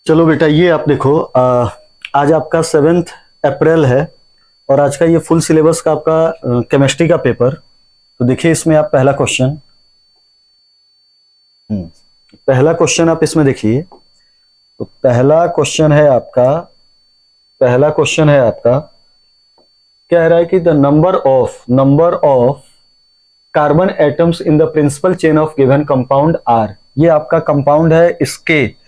चलो बेटा, ये आप देखो, आज आपका 7 अप्रैल है और आज का ये फुल सिलेबस का आपका केमिस्ट्री का पेपर। तो देखिए इसमें आप पहला क्वेश्चन आप इसमें देखिए। तो पहला क्वेश्चन है आपका क्या रहा है कि the number of carbon atoms in the principal chain of given compound are. ये आपका कंपाउंड है, इसके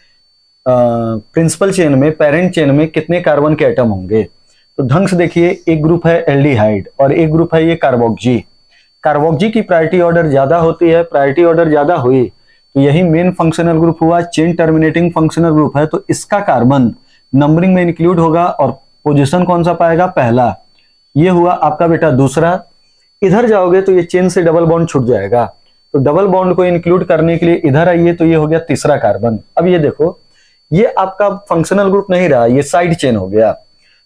प्रिंसिपल चेन में, पेरेंट चेन में कितने कार्बन के एटम होंगे। तो ढंग से देखिए, एक ग्रुप है एल्डिहाइड और एक ग्रुप है ये कार्बोक्सी। कार्बोक्सी की प्रायोरिटी ऑर्डर ज्यादा होती है, प्रायोरिटी ऑर्डर ज्यादा हुई तो यही मेन फंक्शनल ग्रुप हुआ, चेन टर्मिनेटिंग फंक्शनल ग्रुप है, तो इसका कार्बन नंबरिंग में इंक्लूड होगा और पोजीशन कौन सा पाएगा, पहला। ये हुआ आपका बेटा दूसरा। इधर जाओगे तो ये चेन से डबल बॉन्ड छूट जाएगा, तो डबल बॉन्ड को इंक्लूड करने के लिए इधर आइए, तो ये हो गया तीसरा कार्बन। अब ये देखो, ये आपका फंक्शनल ग्रुप नहीं रहा, ये साइड चेन हो गया।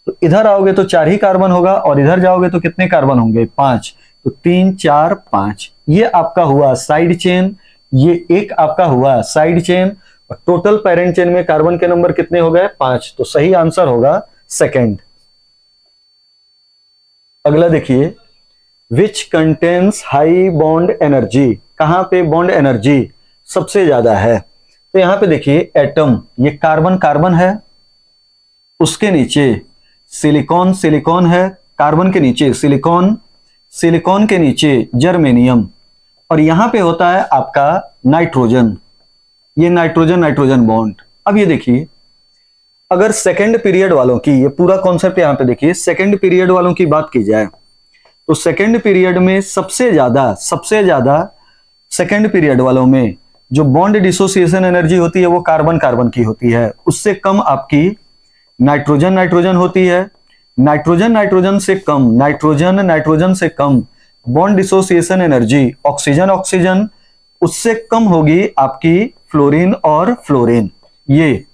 तो इधर आओगे तो 4 ही कार्बन होगा और इधर जाओगे तो कितने कार्बन होंगे, 5। तो 3 4 5, ये आपका हुआ साइड चेन, ये एक आपका हुआ साइड चेन, और टोटल पेरेंट चेन में कार्बन के नंबर कितने हो गए, 5। तो सही आंसर होगा सेकंड। अगला देखिए, which contains high bond energy. कहां पे बॉन्ड एनर्जी सबसे ज्यादा है, तो यहां पे देखिए एटम, ये कार्बन है, उसके नीचे सिलिकॉन है, कार्बन के नीचे सिलिकॉन के नीचे जर्मेनियम, और यहां पे होता है आपका नाइट्रोजन, ये नाइट्रोजन बॉन्ड। अब ये देखिए, अगर सेकेंड पीरियड वालों की, ये पूरा कॉन्सेप्ट यहां पे देखिए, सेकेंड पीरियड वालों की बात की जाए तो सेकेंड पीरियड में सबसे ज्यादा सेकेंड पीरियड वालों में जो बॉन्ड डिसोसिएशन एनर्जी होती है वो कार्बन की होती है, उससे कम आपकी नाइट्रोजन होती है। नाइट्रोजन से कम बॉन्ड डिसोसिएशन एनर्जी ऑक्सीजन, उससे कम होगी आपकी फ्लोरीन और फ्लोरीन। ये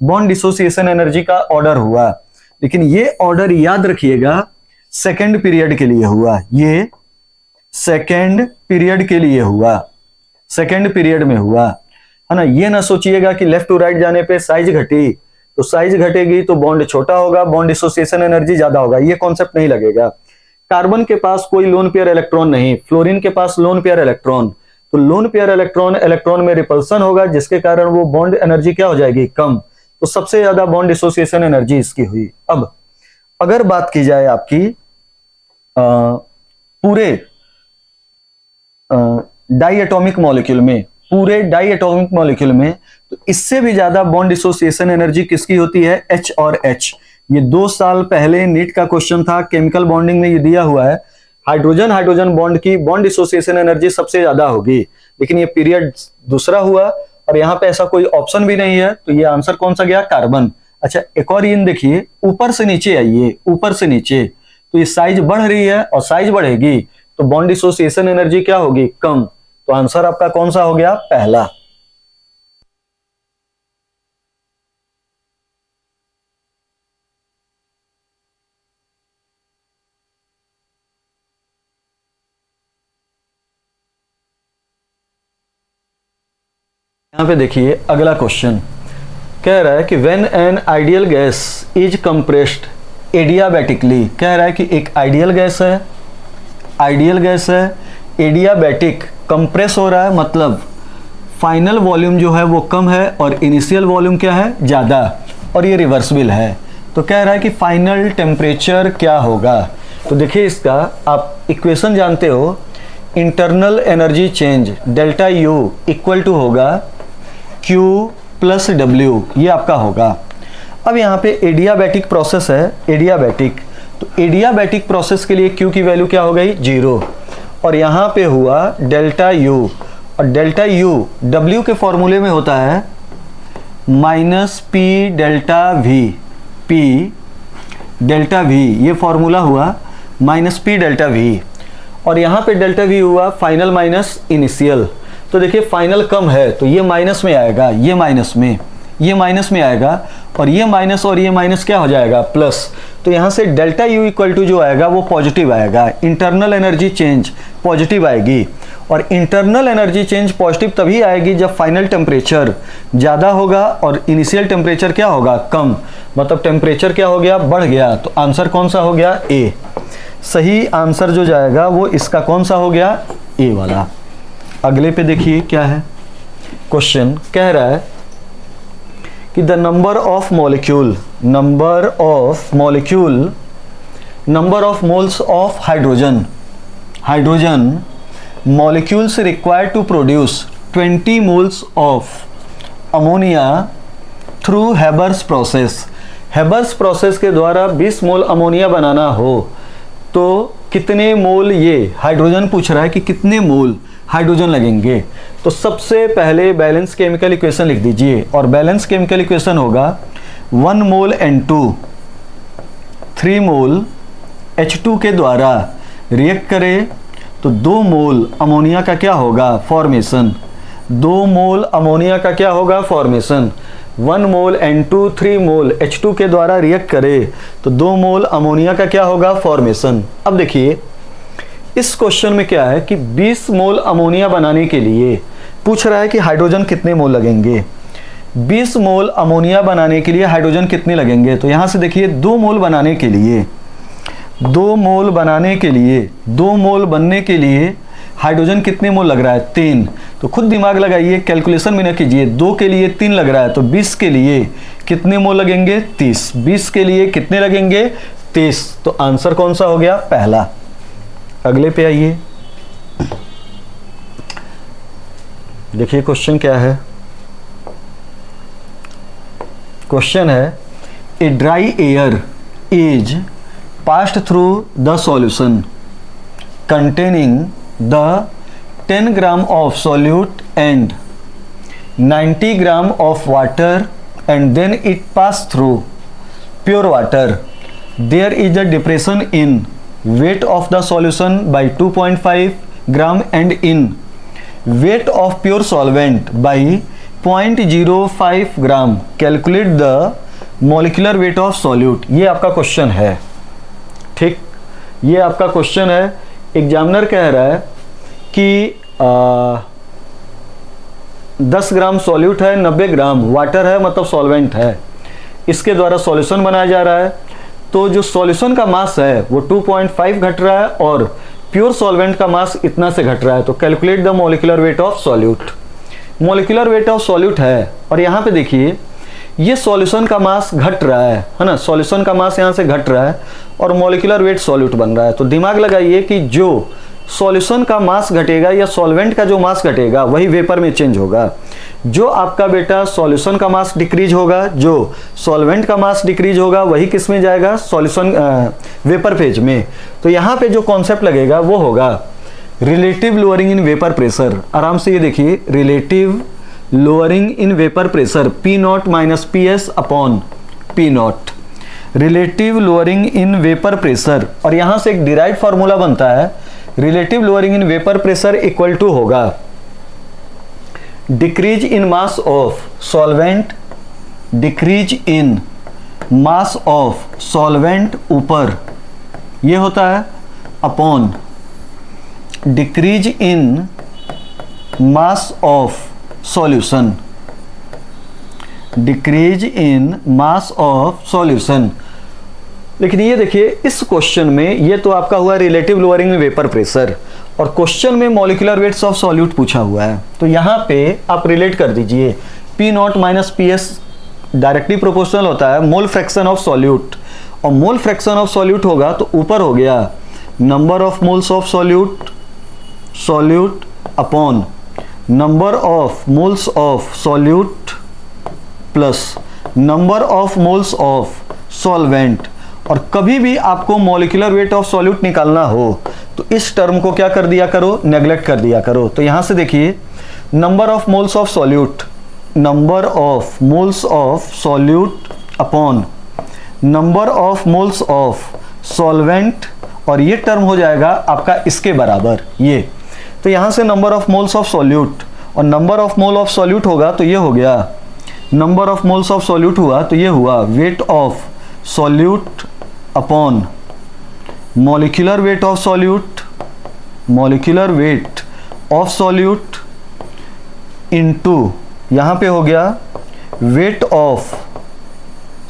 बॉन्ड डिसोसिएशन एनर्जी का ऑर्डर हुआ, लेकिन ये ऑर्डर याद रखिएगा सेकेंड पीरियड के लिए हुआ, ये सेकेंड पीरियड के लिए हुआ, सेकेंड पीरियड में हुआ, है ना। ये ना सोचिएगा कि लेफ्ट टू राइट जाने पे साइज घटी, तो साइज घटेगी तो बॉन्ड छोटा होगा, बॉन्ड डिसोसिएशन एनर्जी ज्यादा होगा, ये कॉन्सेप्ट नहीं लगेगा। कार्बन के पास कोई लोन पेयर इलेक्ट्रॉन नहीं, फ्लोरीन के पास लोन पेयर इलेक्ट्रॉन, तो लोन पेयर इलेक्ट्रॉन में रिपल्सन होगा, जिसके कारण वो बॉन्ड एनर्जी क्या हो जाएगी, कम। तो सबसे ज्यादा बॉन्ड डिसोसिएशन एनर्जी इसकी हुई। अब अगर बात की जाए आपकी पूरे डाइएटॉमिक मॉलिक्यूल में, तो इससे भी ज्यादा बॉन्ड डिसोसिएशन एनर्जी किसकी होती है, H और H। ये 2 साल पहले नीट का क्वेश्चन था, केमिकल बॉन्डिंग में ये दिया हुआ है, हाइड्रोजन बॉन्ड की बॉन्ड डिसोसिएशन एनर्जी सबसे ज्यादा होगी, लेकिन ये पीरियड दूसरा हुआ और यहाँ पे ऐसा कोई ऑप्शन भी नहीं है, तो ये आंसर कौन सा गया, कार्बन। अच्छा, एक और इन देखिए, ऊपर से नीचे आइए, ऊपर से नीचे, तो ये साइज बढ़ रही है और साइज बढ़ेगी तो बॉन्ड डिसोसिएशन एनर्जी क्या होगी, कम। तो आंसर आपका कौन सा हो गया, पहला। यहां पे देखिए अगला क्वेश्चन कह रहा है कि when an ideal gas is compressed adiabatically. कह रहा है कि एक आइडियल गैस है, एडियाबैटिक, कंप्रेस हो रहा है, मतलब फाइनल वॉल्यूम जो है वो कम है और इनिशियल वॉल्यूम क्या है, ज़्यादा, और ये रिवर्सिबल है। तो कह रहा है कि फाइनल टेम्परेचर क्या होगा। तो देखिए इसका आप इक्वेशन जानते हो, internal energy change delta U equal to होगा Q प्लस W, ये आपका होगा। अब यहाँ पे एडियाबैटिक प्रोसेस है, तो एडियाबैटिक प्रोसेस के लिए Q की वैल्यू क्या हो गई, 0, और यहाँ पे हुआ डेल्टा U, और डेल्टा U W के फॉर्मूले में होता है -P डेल्टा V, ये फॉर्मूला हुआ -P डेल्टा V, और यहाँ पे डेल्टा V हुआ फाइनल माइनस इनिशियल। तो देखिए फाइनल कम है तो ये माइनस में आएगा, ये माइनस में आएगा, और ये माइनस क्या हो जाएगा, प्लस। तो यहाँ से डेल्टा U इक्वल टू जो आएगा वो पॉजिटिव आएगा, इंटरनल एनर्जी चेंज पॉजिटिव आएगी, और इंटरनल एनर्जी चेंज पॉजिटिव तभी आएगी जब फाइनल टेम्परेचर ज़्यादा होगा और इनिशियल टेम्परेचर क्या होगा, कम। मतलब टेम्परेचर क्या हो गया, बढ़ गया। तो आंसर कौन सा हो गया, ए। सही आंसर जो जाएगा वो इसका कौन सा हो गया, ए वाला। अगले पे देखिए क्या है, क्वेश्चन कह रहा है कि the number of molecule, number of molecule, number of moles of hydrogen, hydrogen molecules required to produce 20 moles of ammonia through Haber's process। Haber's process के द्वारा 20 मोल अमोनिया बनाना हो तो कितने मोल, ये हाइड्रोजन पूछ रहा है कि कितने मोल हाइड्रोजन लगेंगे। तो सबसे पहले बैलेंस केमिकल इक्वेशन लिख दीजिए, और बैलेंस केमिकल इक्वेशन होगा 1 मोल N2 3 मोल H2 के द्वारा रिएक्ट करे तो 2 मोल अमोनिया का क्या होगा, फॉर्मेशन। 2 मोल अमोनिया का क्या होगा, फॉर्मेशन। 1 मोल N2 3 मोल H2 के द्वारा रिएक्ट करे तो 2 मोल अमोनिया का क्या होगा, फॉर्मेशन। अब देखिए इस क्वेश्चन में क्या है कि 20 मोल अमोनिया बनाने के लिए पूछ रहा है कि हाइड्रोजन कितने मोल लगेंगे। 20 मोल अमोनिया बनाने के लिए हाइड्रोजन कितने लगेंगे, तो यहाँ से देखिए 2 मोल बनाने के लिए, 2 मोल बनाने के लिए, 2 मोल बनने के लिए हाइड्रोजन कितने मोल लग रहा है, 3। तो खुद दिमाग लगाइए, कैलकुलेशन भी ना कीजिए। 2 के लिए 3 लग रहा है तो 20 के लिए कितने मोल लगेंगे, 30। 20 के लिए कितने लगेंगे, 30। तो आंसर कौन सा हो गया, पहला। अगले पे आइए, देखिए क्वेश्चन क्या है। क्वेश्चन है a dry air is passed through the solution containing the 10 gram of solute and 90 gram of water and then it passed through pure water. There is a depression in weight of the solution by 2.5 gram and in weight of pure solvent by 0.05 gram. Calculate the molecular weight of solute। ये आपका question है, ठीक। ये आपका question है। Examiner कह रहा है कि 10 ग्राम सॉल्यूट है, 90 ग्राम वाटर है, मतलब सॉल्वेंट है। इसके द्वारा सॉल्यूशन बनाया जा रहा है। तो जो सॉल्यूशन का मास है वो 2.5 घट रहा है और प्योर सॉल्वेंट का मास इतना से घट रहा है। तो calculate the molecular weight of solute. Molecular weight of solute है, और यहाँ पे देखिए ये सॉल्यूशन का मास घट रहा है ना, सॉल्यूशन का मास यहाँ से घट रहा है और मॉलिक्यूलर वेट सॉल्यूट बन रहा है। तो दिमाग लगाइए कि जो सॉल्यूशन का मास घटेगा या सॉल्वेंट का जो मास घटेगा वही वेपर में चेंज होगा। जो आपका बेटा सॉल्यूशन का मास डिक्रीज होगा, जो सॉल्वेंट का मास डिक्रीज होगा, वही किस में जाएगा, सॉल्यूशन वेपर फेज में। तो यहाँ पे जो कॉन्सेप्ट लगेगा वो होगा relative lowering in vapour pressure. आराम से ये देखिए, relative lowering in vapour pressure P nought minus PS upon P nought, relative lowering in vapour pressure. और यहां से एक डिराइव फॉर्मूला बनता है, relative lowering in vapour pressure equal to होगा decrease in mass of solvent, decrease in mass of solvent ऊपर ये होता है, upon decrease in mass of solution, decrease in mass of solution. लेकिन ये देखिए इस क्वेश्चन में ये तो आपका हुआ रिलेटिव लोअरिंग वेपर प्रेशर, और क्वेश्चन में मॉलिक्यूलर वेट्स ऑफ सॉल्यूट पूछा हुआ है। तो यहाँ पे आप रिलेट कर दीजिए, P nought minus PS directly proportional होता है मोल फ्रैक्शन ऑफ सॉल्यूट, और मोल फ्रैक्शन ऑफ सॉल्यूट होगा तो ऊपर हो गया number of moles of solute, solute upon number of moles of solute plus number of moles of solvent. और कभी भी आपको मॉलिक्यूलर वेट ऑफ सॉल्यूट निकालना हो तो इस टर्म को क्या कर दिया करो, नेग्लेक्ट कर दिया करो। तो यहां से देखिए number of moles of solute, number of moles of solute upon number of moles of solvent, और ये टर्म हो जाएगा आपका इसके बराबर ये। तो यहाँ से number of moles of solute और number of mole of solute होगा तो ये हो गया number of moles of solute हुआ तो ये हुआ weight of solute upon molecular weight of solute, molecular weight of solute into यहाँ पे हो गया weight of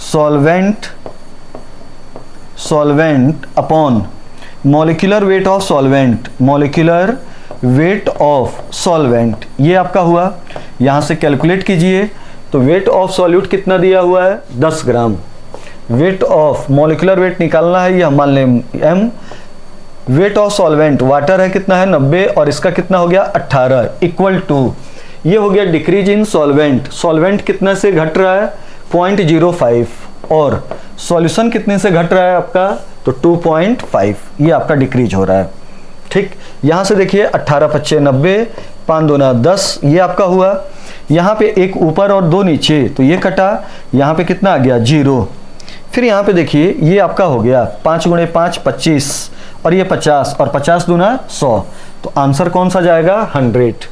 solvent upon molecular weight of solvent, molecular weight of solvent, ये आपका हुआ। यहाँ से कैलकुलेट कीजिए तो वेट ऑफ सॉल्यूट कितना दिया हुआ है 10 ग्राम, वेट ऑफ मॉलिक्यूलर वेट निकालना है, ये हम मान लें m, wait of solvent water है कितना है 90 और इसका कितना हो गया 18 इक्वल टू, ये हो गया डिक्रीज इन सॉल्वेंट, सॉल्वेंट कितने से घट रहा है 0.05 और सॉल्यूशन कितने से घट रहा है आपका तो 2.5, ये आपका डिक्रीज हो रहा है। ठीक, यहाँ से देखिए 18 25 90, 5 दूना 10, ये आपका हुआ। यहाँ पे एक ऊपर और 2 नीचे तो ये कटा, यहाँ पे कितना आ गया 0। फिर यहाँ पे देखिए ये आपका हो गया 5 गुणे 5 25 और ये 50 और 50 दूना 100, तो आंसर कौन सा जाएगा 100।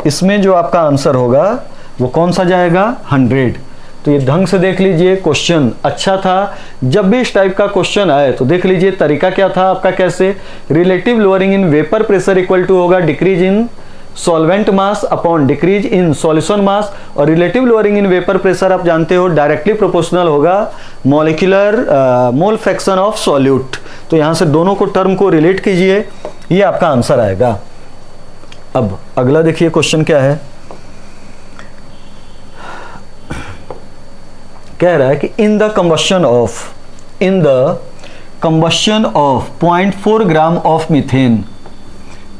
इसमें जो आपका आंसर होगा वो कौन सा जाएगा 100। तो ये ढंग से देख लीजिए, क्वेश्चन अच्छा था। जब भी इस टाइप का क्वेश्चन आए तो देख लीजिए तरीका क्या था आपका, कैसे relative lowering in vapour pressure equal to होगा decrease in solvent mass upon decrease in solution mass, और relative lowering in vapour pressure आप जानते हो डायरेक्टली प्रोपोर्शनल होगा molecular mole fraction of solute. तो यहाँ से दोनों को टर्म को रिलेट कीजिए, ये आपका आंसर आएगा। अब अगला देखिए क्वेश्चन क्या है, कह रहा है कि in the combustion of 0.4 gram of methane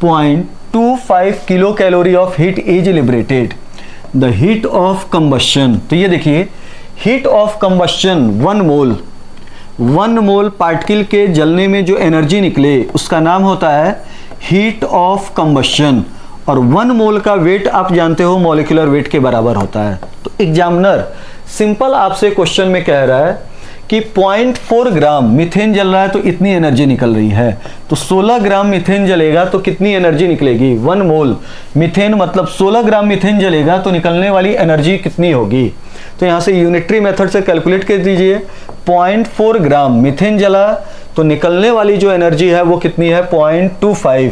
0.25 kilo calorie of heat is liberated, the heat of combustion. तो ये देखिए heat of combustion 1 mole particle के जलने में जो एनर्जी निकले उसका नाम होता है हीट ऑफ कंबशन, और 1 मोल का वेट आप जानते हो मॉलिक्यूलर वेट के बराबर होता है। तो एग्जामिनर सिंपल आपसे क्वेश्चन में कह रहा है कि 0.4 ग्राम मीथेन जल रहा है तो इतनी एनर्जी निकल रही है, तो 16 ग्राम मीथेन जलेगा तो कितनी एनर्जी निकलेगी 1 मोल मीथेन, मतलब 16 ग्राम मीथेन जलेगा तो निकलने वाली एनर्जी कितनी होगी। तो यहाँ से यूनिटरी मेथड से कैलकुलेट कर दीजिए, 0.4 ग्राम मीथेन जला तो निकलने वाली जो एनर्जी है वो कितनी है 0.25,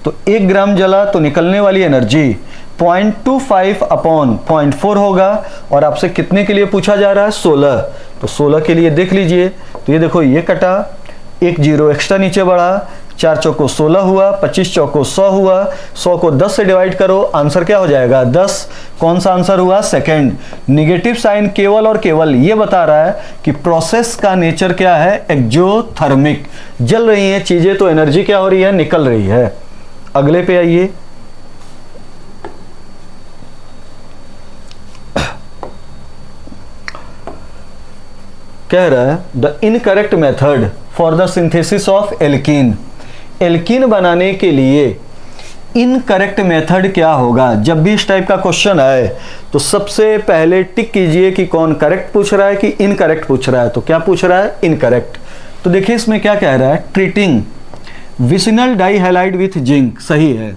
तो 1 ग्राम जला तो निकलने वाली एनर्जी 0.25 अपॉन 0.4 होगा, और आपसे कितने के लिए पूछा जा रहा है 16, तो 16 के लिए देख लीजिए, तो ये देखो ये कटा, 1 0 एक्स्ट्रा नीचे बढ़ा, 4 चौको 16 हुआ, 25 चौको 100 हुआ, 100 को 10 से डिवाइड करो, आंसर क्या हो जाएगा 10। कौन सा आंसर हुआ सेकंड। निगेटिव साइन केवल और केवल ये बता रहा है कि प्रोसेस का नेचर क्या है एक्सोथर्मिक, जल रही हैं चीजें तो एनर्जी क्या हो रही है निकल रही है। अगले पे आइए, कह रहा है the incorrect method for the synthesis of alkene, alkene बनाने के लिए इनकरेक्ट मेथड क्या होगा। जब भी इस टाइप का क्वेश्चन आए तो सबसे पहले टिक कीजिए कि कौन करेक्ट पूछ रहा है कि इनकरेक्ट पूछ रहा है। तो क्या पूछ रहा है इनकरेक्ट। तो देखिए इसमें क्या कह रहा है, ट्रीटिंग विसिनल डाइहैलाइड विथ जिंक, सही है।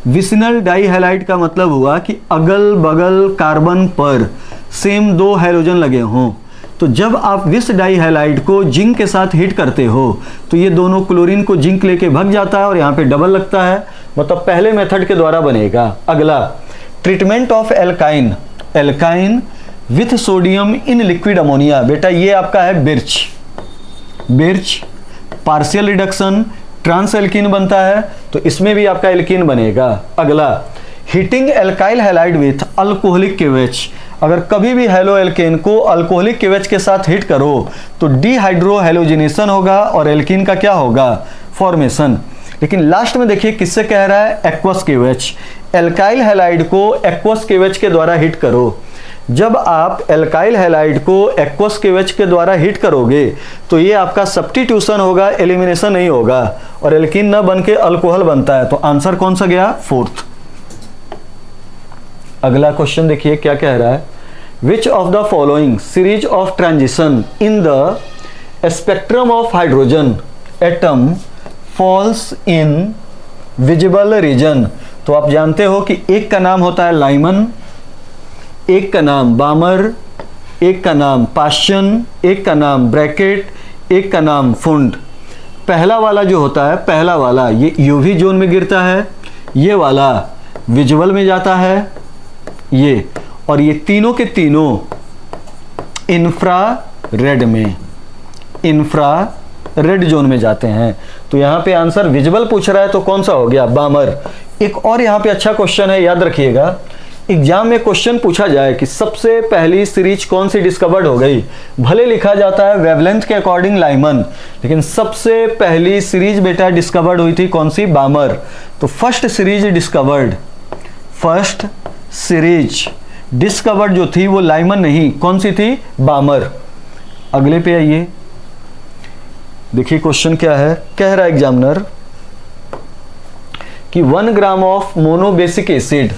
विसिनल डाइहैलाइड का मतलब हुआ कि अगल बगल कार्बन पर सेम 2 हाइड्रोजन लगे हों, तो जब आप विस डाइहैलाइड को जिंक के साथ हीट करते हो तो ये दोनों क्लोरीन को जिंक लेके भग जाता है और यहाँ पे डबल लगता है, मतलब पहले मेथड के द्वारा बनेगा। अगला treatment of alkyne, alkyne with sodium in liquid ammonia, बेटा ये आपका है Birch partial reduction trans alkene बनता है, तो इसमें भी आपका एल्कीन बनेगा। अगला heating alkyl halide with alcoholic केवेच, अगर कभी भी हेलो एल्केन को अल्कोहलिक केवेच के साथ हिट करो तो डीहाइड्रोहेलोजिनेशन होगा और एल्कीन का क्या होगा फॉर्मेशन। लेकिन लास्ट में देखिए किससे कह रहा है एक्वस केवेच, एल्काइल हैलाइड को एक्वस केवेच के द्वारा हिट करो। जब आप एल्काइल हैलाइड को एक्वस केवेच के द्वारा हिट करोगे तो ये आपका सब्स्टिट्यूशन होगा, एलिमिनेशन नहीं होगा, और एल्कीन न बन के अल्कोहल बनता है। तो आंसर कौन सा गया 4th। अगला क्वेश्चन देखिए क्या कह रहा है, which of the following series of transition in the spectrum of hydrogen atom falls in visible region. तो आप जानते हो कि एक का नाम होता है लाइमन, एक का नाम बामर, एक का नाम पाशन, एक का नाम ब्रैकेट, एक का नाम फुंड। पहला वाला जो होता है, पहला वाला ये यूवी जोन में गिरता है, ये वाला विजुअल में जाता है ये, और ये तीनों के तीनों इंफ्रारेड में, इंफ्रारेड जोन में जाते हैं। तो यहाँ पे आंसर विजुअल पूछ रहा है तो कौन सा हो गया, बामर। एक और यहाँ पे अच्छा क्वेश्चन है, याद रखिएगा, एग्जाम में क्वेश्चन पूछा जाए कि सबसे पहली सीरीज कौन सी डिस्कवर्ड हो गई, भले लिखा जाता है वेवलेंथ के अकॉर्डिंग लाइमन, लेकिन सबसे पहली सीरीज बेटा डिस्कवर्ड हुई थी कौन सी, बामर। तो फर्स्ट सीरीज डिस्कवर्ड जो थी वो लाइमन नहीं, कौन सी थी, बामर। अगले पे आइए, देखिए क्वेश्चन क्या है, कह रहा है एग्जामिनर कि 1 gram of monobasic acid,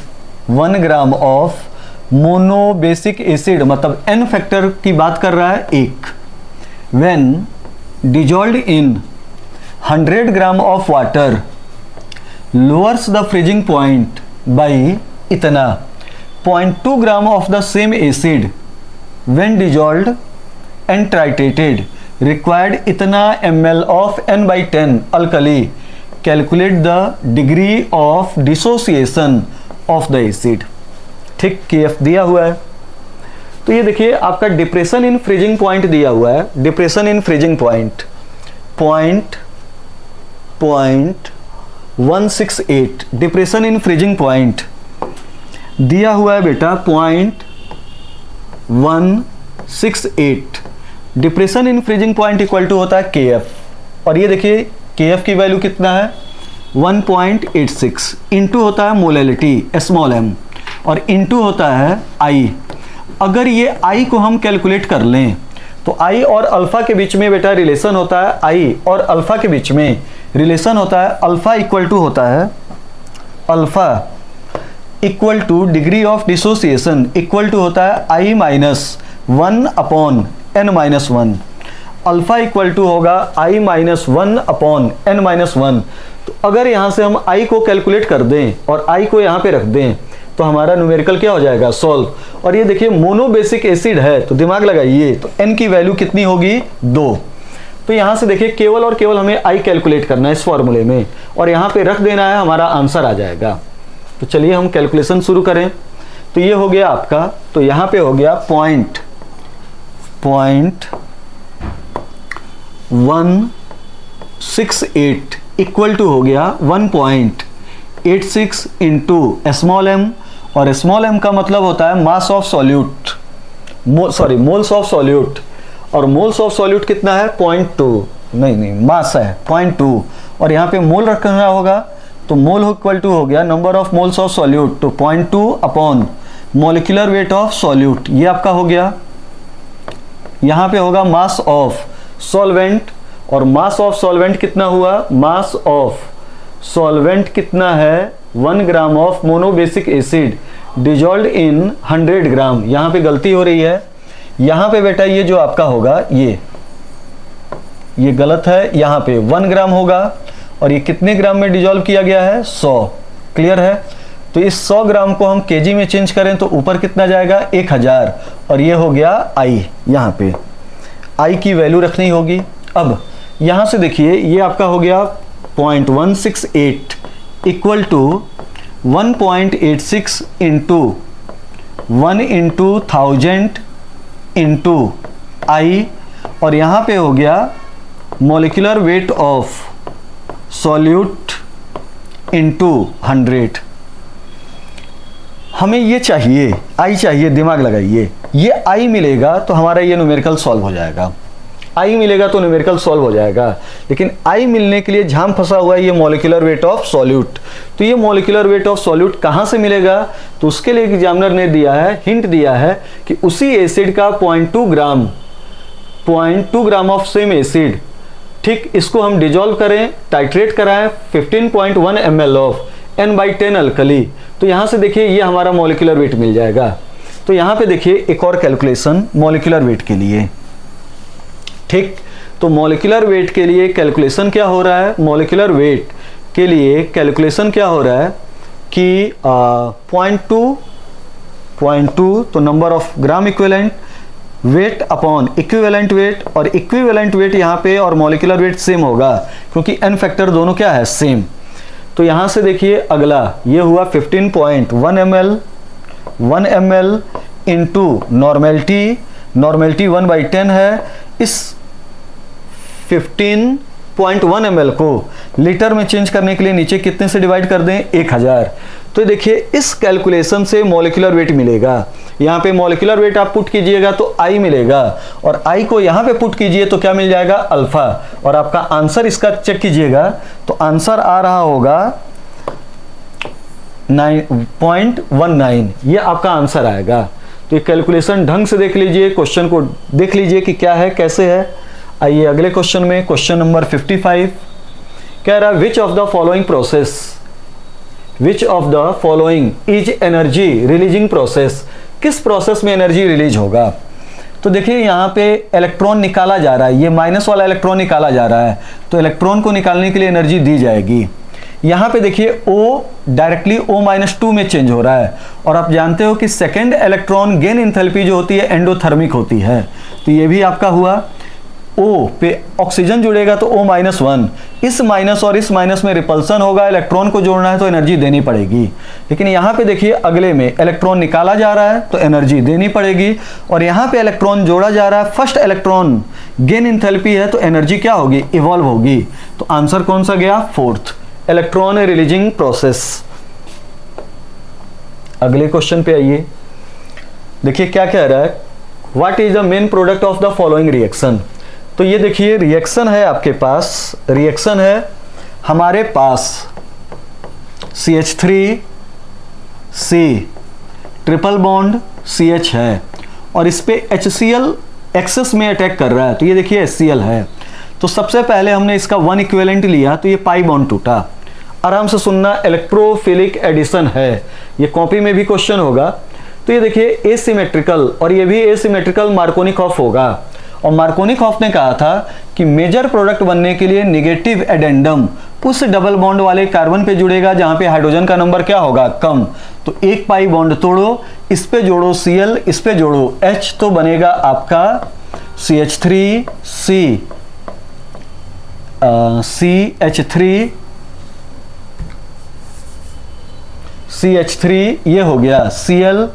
1 gram of monobasic acid मतलब n फैक्टर की बात कर रहा है एक, when dissolved in 100 gram of water lowers the freezing point by इतना, 0.2 gram of the same acid when dissolved and titrated required इतना ml of n/10 alkali, calculate the degree of dissociation of the acid. ठीक, KF दिया हुआ है। तो ये देखिए आपका डिप्रेशन इन फ्रीजिंग पॉइंट दिया हुआ है, depression in freezing point 0.168, depression in freezing point दिया हुआ है बेटा 0.168, depression in freezing point equal to होता है KF, और ये देखिए KF की वैल्यू कितना है 1.86, इनटू होता है मोलैलिटी स्मॉल m, और इनटू होता है I। अगर ये I को हम कैलकुलेट कर लें तो I और अल्फा के बीच में बेटा रिलेशन होता है, I और अल्फा के बीच में रिलेशन होता है, अल्फा इक्वल टू होता है, alpha equal to degree of dissociation equal to होता है I minus 1 upon n minus 1, alpha equal to होगा I minus 1 upon n minus 1। तो अगर यहाँ से हम I को कैलकुलेट कर दें और I को यहाँ पे रख दें तो हमारा न्यूमेरिकल क्या हो जाएगा, सॉल्व। और ये देखिए मोनोबेसिक एसिड है तो दिमाग लगाइए, तो n की वैल्यू कितनी होगी 2। तो यहाँ से देखिए केवल और केवल हमें I कैलकुलेट करना है इस फॉर्मूले में, और यहाँ पे रख देना है, हमारा आंसर आ जाएगा। तो चलिए हम कैलकुलेशन शुरू करें। तो ये हो गया आपका, तो यहाँ पे हो गया 0.168 इक्वल टू हो गया 1.86 इंटू स्मॉल m, और स्मॉल m का मतलब होता है mass of solute, moles of solute, और मोल्स ऑफ सॉल्यूट कितना है 0.2, नहीं मास है 0.2, और यहाँ पे मोल रखना होगा, तो मोल इक्वल टू हो गया number of moles of solute, तो 0.2 upon molecular weight of solute, ये आपका हो गया। यहाँ पे होगा मास ऑफ सॉल्वेंट, और मास ऑफ सॉल्वेंट कितना हुआ, मास ऑफ सॉल्वेंट कितना है 1 gram of monobasic acid dissolved in 100 gram. यहाँ पे गलती हो रही है, यहाँ पे बेटा ये जो आपका होगा ये गलत है, यहाँ पे 1 ग्राम होगा, और ये कितने ग्राम में डिजॉल्व किया गया है 100, क्लियर है। तो इस 100 ग्राम को हम केजी में चेंज करें तो ऊपर कितना जाएगा 1000, और ये हो गया I, यहाँ पे I की वैल्यू रखनी होगी। अब यहाँ से देखिए ये आपका हो गया 0.168 equal to 1.86 into 1 into 1000 into I, और यहाँ पे हो गया molecular weight of solute into 100। हमें ये चाहिए I चाहिए, दिमाग लगाइए, ये I मिलेगा तो हमारा ये न्यूमेरिकल सॉल्व हो जाएगा, I मिलेगा तो न्यूमेरिकल सॉल्व हो जाएगा। लेकिन I मिलने के लिए झाम फंसा हुआ है ये मॉलिक्यूलर वेट ऑफ सॉल्यूट। तो ये मॉलिक्यूलर वेट ऑफ सॉल्यूट कहाँ से मिलेगा, तो उसके लिए एग्जामिनर ने दिया है, हिंट दिया है कि उसी एसिड का 0.2 ग्राम ऑफ सेम एसिड, ठीक, इसको हम डिजॉल्व करें, टाइट्रेट कराएं 15.1 ml ऑफ n/10 अल्कली। तो यहाँ से देखिए ये हमारा मॉलिक्यूलर वेट मिल जाएगा। तो यहाँ पे देखिए एक और कैलकुलेशन मॉलिक्यूलर वेट के लिए, ठीक। तो मॉलिक्यूलर वेट के लिए कैलकुलेशन क्या हो रहा है, मॉलिक्यूलर वेट के लिए कैलकुलेशन क्या हो रहा है कि 0.2 तो number of gram equivalent weight upon equivalent weight, और इक्विवेलेंट वेट यहाँ पे और मॉलिक्यूलर वेट सेम होगा क्योंकि n फैक्टर दोनों क्या है सेम। तो यहां से देखिए अगला ये हुआ 15.1 ml, 1 ml into normality, normality 1/10 है। इस 15.1 ml को लीटर में चेंज करने के लिए नीचे कितने से डिवाइड कर दें, 1000। तो देखिए इस कैलकुलेशन से मॉलिक्यूलर वेट मिलेगा। यहाँ पे मॉलिक्यूलर वेट आप पुट कीजिएगा तो I मिलेगा, और I को यहाँ पे पुट कीजिए तो क्या मिल जाएगा, अल्फा। और आपका आंसर इसका चेक कीजिएगा तो आंसर आ रहा होगा 9.19, ये आपका आंसर आएगा। तो ये कैलकुलेशन ढंग से देख लीजिए, क्वेश्चन को देख लीजिए कि क्या है, कैसे है। आइए अगले क्वेश्चन में, क्वेश्चन नंबर 55 कह रहा है which of the following process, which of the following is energy releasing process, किस प्रोसेस में एनर्जी रिलीज होगा। तो देखिए यहाँ पे इलेक्ट्रॉन निकाला जा रहा है, ये माइनस वाला इलेक्ट्रॉन निकाला जा रहा है, तो इलेक्ट्रॉन को निकालने के लिए एनर्जी दी जाएगी। यहाँ पे देखिए O डायरेक्टली O-2 में चेंज हो रहा है, और आप जानते हो कि सेकेंड इलेक्ट्रॉन गेन इंथैल्पी जो होती है एंडोथर्मिक होती है, तो ये भी आपका हुआ। O पे ऑक्सीजन जुड़ेगा तो O-1, इस माइनस और इस माइनस में रिपल्सन होगा, इलेक्ट्रॉन को जोड़ना है तो एनर्जी देनी पड़ेगी। लेकिन यहाँ पे देखिए अगले में इलेक्ट्रॉन निकाला जा रहा है तो एनर्जी देनी पड़ेगी, और यहाँ पे इलेक्ट्रॉन जोड़ा जा रहा है, फर्स्ट इलेक्ट्रॉन गेन इंथैल्पी है तो एनर्जी क्या होगी, इवॉल्व होगी। तो आंसर कौन सा गया, फोर्थ, इलेक्ट्रॉन रिलीजिंग प्रोसेस। अगले क्वेश्चन पे आइए, देखिए क्या कह रहा है, what is the main product of the following reaction. तो ये देखिए रिएक्शन है आपके पास, रिएक्शन है हमारे पास CH3 C triple bond CH है, और इस पे HCl एक्सेस में अटैक कर रहा है, तो ये देखिए HCl है। तो सबसे पहले हमने इसका 1 इक्विवेलेंट लिया तो ये पाई बॉन्ड टूटा। आराम से सुनना, इलेक्ट्रोफिलिक एडिशन है, ये कॉपी में भी क्वेश्चन होगा। तो ये देखिए एसिमेट्रिकल, और ये भी एसिमेट्रिकल मार्कोनिकॉफ होगा, और मार्कोनिकॉफ ने कहा था कि मेजर प्रोडक्ट बनने के लिए नेगेटिव एडेंडम उस डबल बॉन्ड वाले कार्बन पे जुड़ेगा जहां पे हाइड्रोजन का नंबर क्या होगा, कम। तो एक पाई बॉन्ड तोड़ो, इस पे जोड़ो Cl, इस पे जोड़ो H, तो बनेगा आपका CH3 CH3, ये हो गया Cl,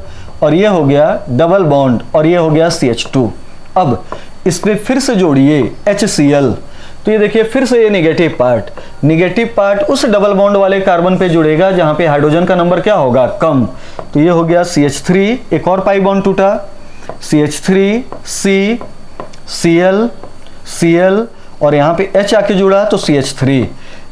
और ये हो गया डबल बॉन्ड, और ये हो गया CH2। अब इस पे फिर से जोड़िए HCl, तो ये देखिए फिर से ये नेगेटिव पार्ट उस डबल बॉन्ड वाले कार्बन पे जुड़ेगा जहां पे हाइड्रोजन का नंबर क्या होगा, कम। तो ये हो गया CH3, एक और पाई बॉन्ड टूटा, CH3 C Cl, और यहाँ पे H आके जुड़ा तो CH3।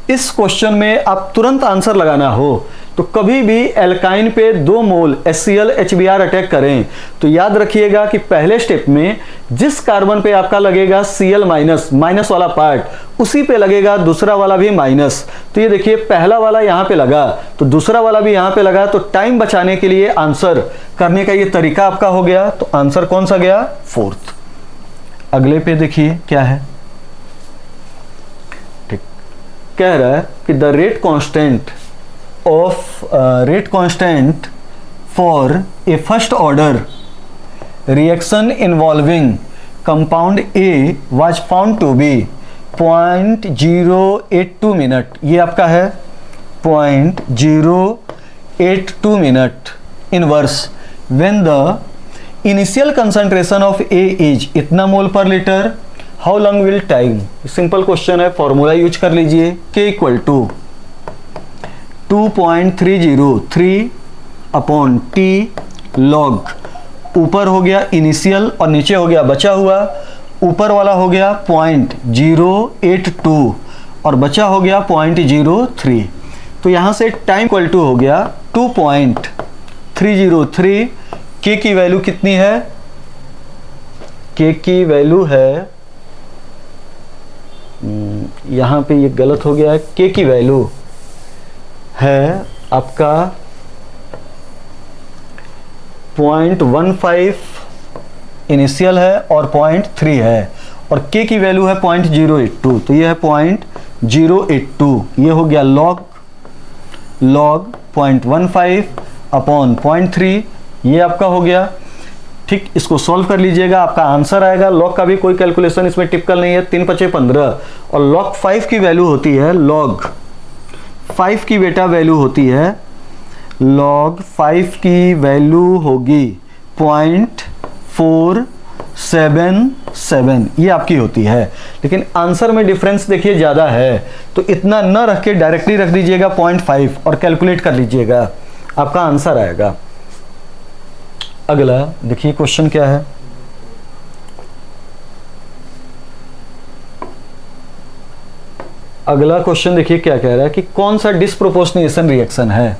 इस क्वेश्चन में आप तुरंत आंसर लगाना हो तो कभी भी एल्काइन पे 2 मोल HCl HBr अटैक करें तो याद रखिएगा कि पहले स्टेप में जिस कार्बन पे आपका लगेगा Cl माइनस वाला पार्ट, उसी पे लगेगा दूसरा वाला भी माइनस। तो ये देखिए पहला वाला यहाँ पे लगा तो दूसरा वाला भी यहाँ पे लगा, तो टाइम बचाने के लिए आंसर करने का ये तरीका आपका हो गया। तो आंसर कौन सा गया, फोर्थ। अगले पे देखिए क्या है, ठीक, कह रहा है कि the rate constant for a first order reaction involving compound A was found to be 0.082 minute. ये आपका है 0.082 minute inverse when the initial concentration of A is इतना mole per litre, how long will time. Simple question है, formula use कर लीजिए, K equal to 2.303 upon T log, ऊपर हो गया इनिशियल और नीचे हो गया बचा हुआ, ऊपर वाला हो गया 0.082 और बचा हो गया 0.03। तो यहां से टाइम इक्वल टू हो गया 2.303। K की वैल्यू कितनी है, K की वैल्यू है, यहां पे ये गलत हो गया है, K की वैल्यू है आपका 0.15 इनिशियल है और 0.3 है, और K की वैल्यू है 0.082, तो ये है 0.082। ये हो गया लॉग 0.15 अपॉन 0.3, ये आपका हो गया। ठीक, इसको सॉल्व कर लीजिएगा, आपका आंसर आएगा। लॉग का भी कोई कैलकुलेशन इसमें टिपिकल नहीं है, 3 × 5 = 15, और लॉग 5 की वैल्यू होती है लॉग 5 की बेटा वैल्यू होती है, log 5 की वैल्यू होगी 0.477, ये आपकी होती है। लेकिन आंसर में डिफरेंस देखिए ज़्यादा है, तो इतना न रख के डायरेक्टली रख दीजिएगा 0.5 और कैलकुलेट कर लीजिएगा, आपका आंसर आएगा। अगला देखिए क्वेश्चन क्या है। अगला क्वेश्चन देखिए क्या कह रहा है कि कौन सा डिस्प्रोपोर्शनेशन रिएक्शन है।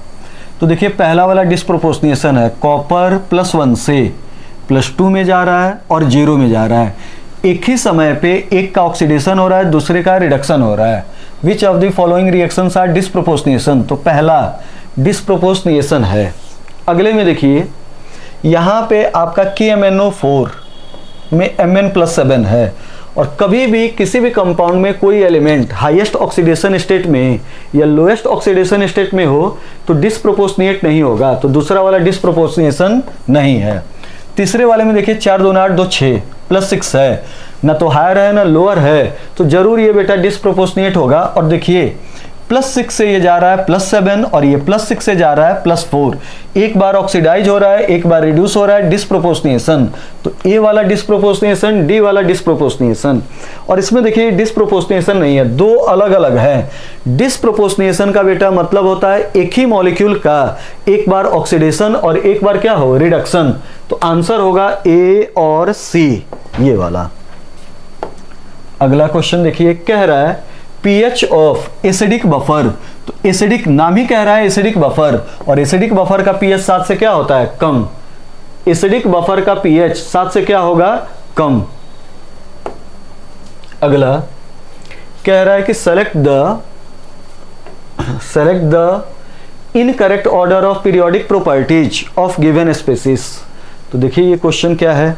तो देखिए पहला वाला डिस्प्रोपोर्शनेशन है, कॉपर +1 से +2 में जा रहा है और 0 में जा रहा है। एक ही समय पे एक का ऑक्सीडेशन हो रहा है, दूसरे का रिडक्शन हो रहा है। Which of the following reactions are disproportionation, तो पहला डिस्प्रोपोर्शनेशन है। अगले में देखिए यहाँ पे आपका KMnO4 में Mn+7 है, और कभी भी किसी भी कंपाउंड में कोई एलिमेंट हाईएस्ट ऑक्सीडेशन स्टेट में या लोएस्ट ऑक्सीडेशन स्टेट में हो तो डिस्प्रोपोर्शनेट नहीं होगा, तो दूसरा वाला डिस्प्रोपोर्शनेशन नहीं है। तीसरे वाले में देखिए 4 2 8 2 6 +6 है, ना तो हायर है ना लोअर है, तो जरूर ये बेटा डिस्प्रोपोर्शनेट होगा। और देखिए +6 से ये जा रहा है +7 और ये +6 से जा रहा है +4, एक बार ऑक्सीडाइज हो रहा है, एक बार रिड्यूस हो रहा है, डिस्प्रोपोर्शनेशन। तो ए वाला डिस्प्रोपोर्शनेशन, डी वाला डिस्प्रोपोर्शनेशन। और इसमें देखिए डिस्प्रोपोर्शनेशन नहीं है, दो अलग अलग है। डिस्प्रोपोर्शनेशन का बेटा मतलब होता है एक ही मॉलिक्यूल का एक बार ऑक्सीडेशन और एक बार क्या हो, रिडक्शन। तो आंसर होगा ए और सी, ये वाला। अगला क्वेश्चन देखिए कह रहा है pH ऑफ एसिडिक बफर। तो एसिडिक नाम ही कह रहा है एसिडिक बफर, और एसिडिक बफर का pH 7 से क्या होता है, कम। एसिडिक बफर का pH 7 से क्या होगा, कम। अगला कह रहा है कि select the incorrect order of periodic properties of given species. तो देखिए ये क्वेश्चन क्या है।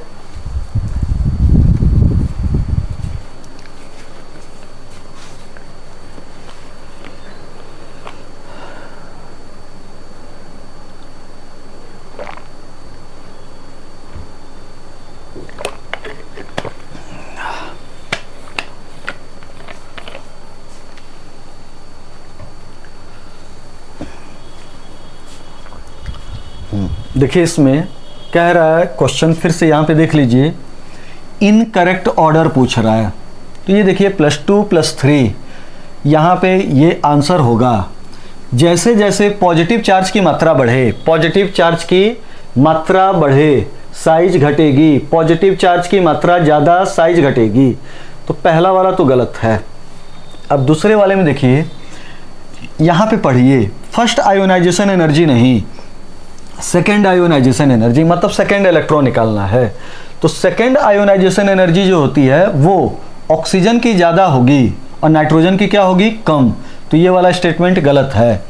देखिए इसमें कह रहा है क्वेश्चन, फिर से यहाँ पे देख लीजिए, इनकरेक्ट ऑर्डर पूछ रहा है। तो ये देखिए +2 +3, यहाँ पे ये आंसर होगा। जैसे जैसे पॉजिटिव चार्ज की मात्रा बढ़े, पॉजिटिव चार्ज की मात्रा बढ़े साइज घटेगी, पॉजिटिव चार्ज की मात्रा ज़्यादा साइज घटेगी। तो पहला वाला तो गलत है। अब दूसरे वाले में देखिए, यहाँ पे पढ़िए, फर्स्ट आयोनाइजेशन एनर्जी नहीं, सेकेंड आयोनाइजेशन एनर्जी, मतलब सेकेंड इलेक्ट्रॉन निकालना है। तो सेकेंड आयोनाइजेशन एनर्जी जो होती है वो ऑक्सीजन की ज़्यादा होगी और नाइट्रोजन की क्या होगी, कम। तो ये वाला स्टेटमेंट गलत है,